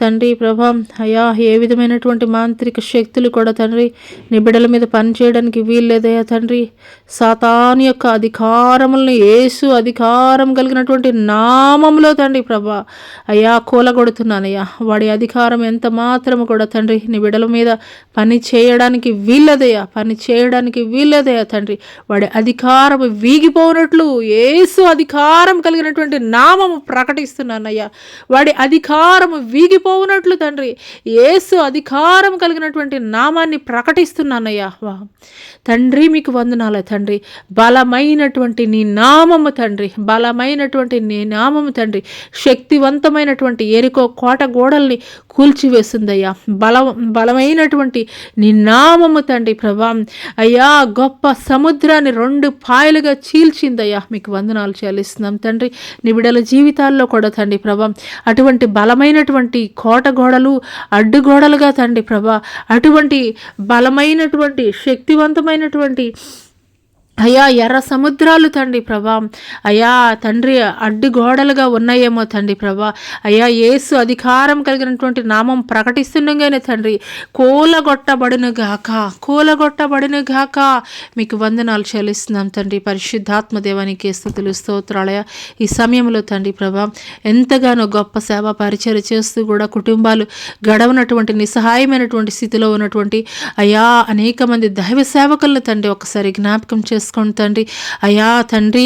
తండ్రి ప్రభా అయా, ఏ విధమైనటువంటి మాంత్రిక శక్తులు కూడా తండ్రి నీ బిడ్డల మీద పనిచేయడానికి వీల్లేదయ్యా తండ్రి. సాతాను యొక్క అధికారములను యేసు అధికారం కలిగినటువంటి నామములో తండ్రి ప్రభా అయ్యా కూలగొడుతున్నానయ్యా. వాడి అధికారం ఎంత మాత్రము కూడా తండ్రి నీ బిడ్డల మీద పని చేయడానికి వీల్లేదయ్యా తండ్రి. వాడి అధికారం వీగిపోనట్లు యేసు అధికారం కలిగినటువంటి నామము ప్రకటిస్తున్నానయ్యా. వాడి అధికారము వీగిపోవునట్లు తండ్రి యేసు అధికారం కలిగినటువంటి నామాన్ని ప్రకటిస్తున్నానయ్యా. తండ్రి మీకు వందనాలే తండ్రి. బలమైనటువంటి నీ నామము తండ్రి, శక్తివంతమైనటువంటి ఎరికో కోట గోడల్ని కూల్చివేస్తుందయ్యా. బలమైనటువంటి నీ నామము తండ్రి ప్రభా అయ్యా, గొప్ప సముద్రాన్ని 2 పాయలుగా చీల్చిందయ్యా. మీకు వందనాలు చెల్లిస్తున్నాం తండ్రి. నీ బిడ్డల జీవితాల్లో కూడా తండ్రి ప్రభా అటువంటి బలమైనటువంటి కోట గోడలు అడ్డుగోడలుగా తండ్రి ప్రభా అటువంటి బలమైనటువంటి శక్తివంతమైనటువంటి అయ్యా ఎర్ర సముద్రాలు తండ్రి ప్రభా అయ్యా తండ్రి అడ్డుగోడలుగా ఉన్నాయేమో తండ్రి ప్రభా అయ్యా, యేసు అధికారం కలిగినటువంటి నామం ప్రకటిస్తుండగానే తండ్రి కూలగొట్టబడును గాక. మీకు వందనాలు చెల్లిస్తున్నాం తండ్రి. పరిశుద్ధాత్మ దేవానికి స్తుతులు స్తోత్రాలయ. ఈ సమయంలో తండ్రి ప్రభా ఎంతగానో గొప్ప సేవ పరిచర్య చేస్తూ కూడా కుటుంబాలు గడవనటువంటి నిస్సహాయమైనటువంటి స్థితిలో ఉన్నటువంటి అయ్యా అనేక మంది దైవ సేవకులను తండ్రి ఒకసారి జ్ఞాపకం చేసుకోండి తండ్రి. అయ్యా తండ్రి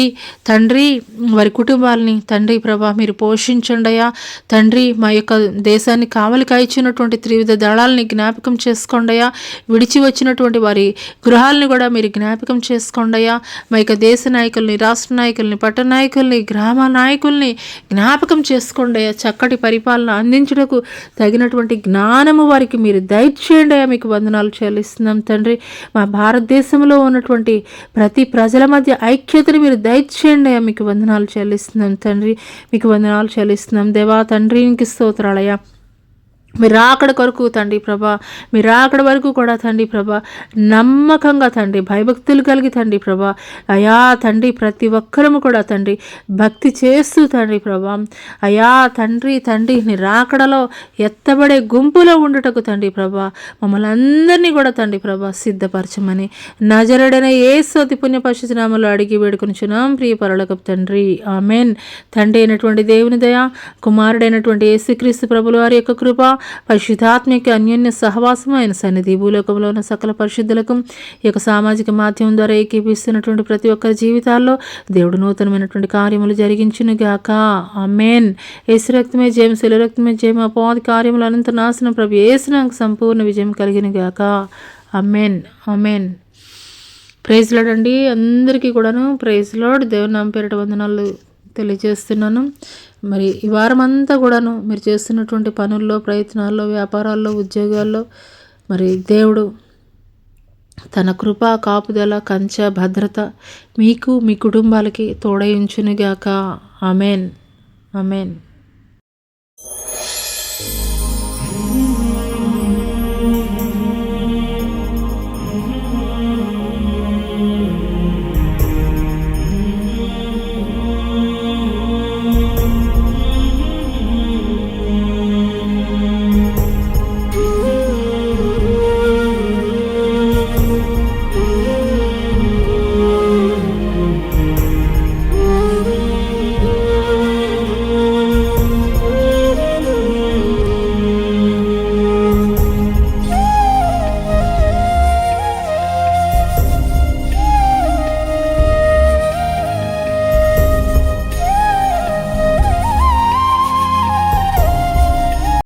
వారి కుటుంబాలని తండ్రి ప్రభా మీరు పోషించండి అయ్యా. తండ్రి మా యొక్క దేశాన్ని కావలి కాయిచ్చినటువంటి త్రివిధ దళాలని జ్ఞాపకం చేసుకోండి అయ్యా. విడిచి వచ్చినటువంటి వారి గృహాలని కూడా మీరు జ్ఞాపకం చేసుకోండి అయ్యా. మా యొక్క దేశ నాయకుల్ని, రాష్ట్ర నాయకుల్ని, పట్టణ నాయకుల్ని, గ్రామ నాయకుల్ని జ్ఞాపకం చేసుకోండి అయ్యా. చక్కటి పరిపాలన అందించుటకు తగినటువంటి జ్ఞానము వారికి మీరు దయచేయండి అయ్యా. మీకు వందనాలు చెల్లిస్తున్నాం తండ్రి. మా భారతదేశంలో ఉన్నటువంటి ప్రతి ప్రజల మధ్య ఐక్యతను మీరు దయచేయండి అయ్యా. మీకు వందనాలు చెల్లిస్తున్నాం తండ్రి. మీకు వందనాలు చెల్లిస్తున్నాం దేవా తండ్రి. మీకు స్తోత్రాలయ్యా. మీరు అక్కడ కొరకు తండ్రి ప్రభా, మీరు అక్కడ వరకు కూడా తండ్రి ప్రభా నమ్మకంగా తండ్రి భయభక్తులు కలిగి తండ్రి ప్రభా అయా తండ్రి ప్రతి ఒక్కరము కూడా తండ్రి భక్తి చేస్తూ తండ్రి ప్రభా అయా తండ్రి నీ రాకడలో ఎత్తబడే గుంపులో ఉండుటకు తండ్రి ప్రభా మమ్మల్ని అందరినీ కూడా తండ్రి ప్రభా సిద్ధపరచమని నజరుడైన యేసు అతి పుణ్య పరిశుద్ధ నామములో అడిగి వేడుకొనుచున్నాం ప్రియ పరలోకపు తండ్రి, ఆమేన్. తండ్రి అయినటువంటి దేవుని దయ, కుమారుడైనటువంటి యేసుక్రీస్తు ప్రభుల వారి యొక్క కృప, పరిశుద్ధాత్మిక అన్యోన్య సహవాసం ఆయన సన్నిధి భూలోకంలో ఉన్న సకల పరిశుద్ధులకు ఈ యొక్క సామాజిక మాధ్యమం ద్వారా ఏకీపిస్తున్నటువంటి ప్రతి ఒక్కరి జీవితాల్లో దేవుడు నూతనమైనటువంటి కార్యములు జరిగించును గాక. ఆమేన్. యేసు రక్తమే జయం, శిలువ రక్తమే జయం, అపవాది కార్యములు అనంత నాశనం ప్రభు యేసు నామమున సంపూర్ణ విజయం కలిగిన గాక. ఆమేన్. ఆమేన్. ప్రైజ్ లార్డ్ అండి. అందరికీ కూడాను ప్రైజ్ లార్డ్. దేవుని నామం పేరిట వందనాలు తెలియజేస్తున్నాను. మరి ఈ వారం అంతా కూడాను మీరు చేస్తున్నటువంటి పనుల్లో, ప్రయత్నాల్లో, వ్యాపారాల్లో, ఉద్యోగాల్లో మరి దేవుడు తన కృప, కాపుదల, కంచె, భద్రత మీకు మీ కుటుంబాలకి తోడై ఉంచునుగాక. ఆమేన్. ఆమేన్.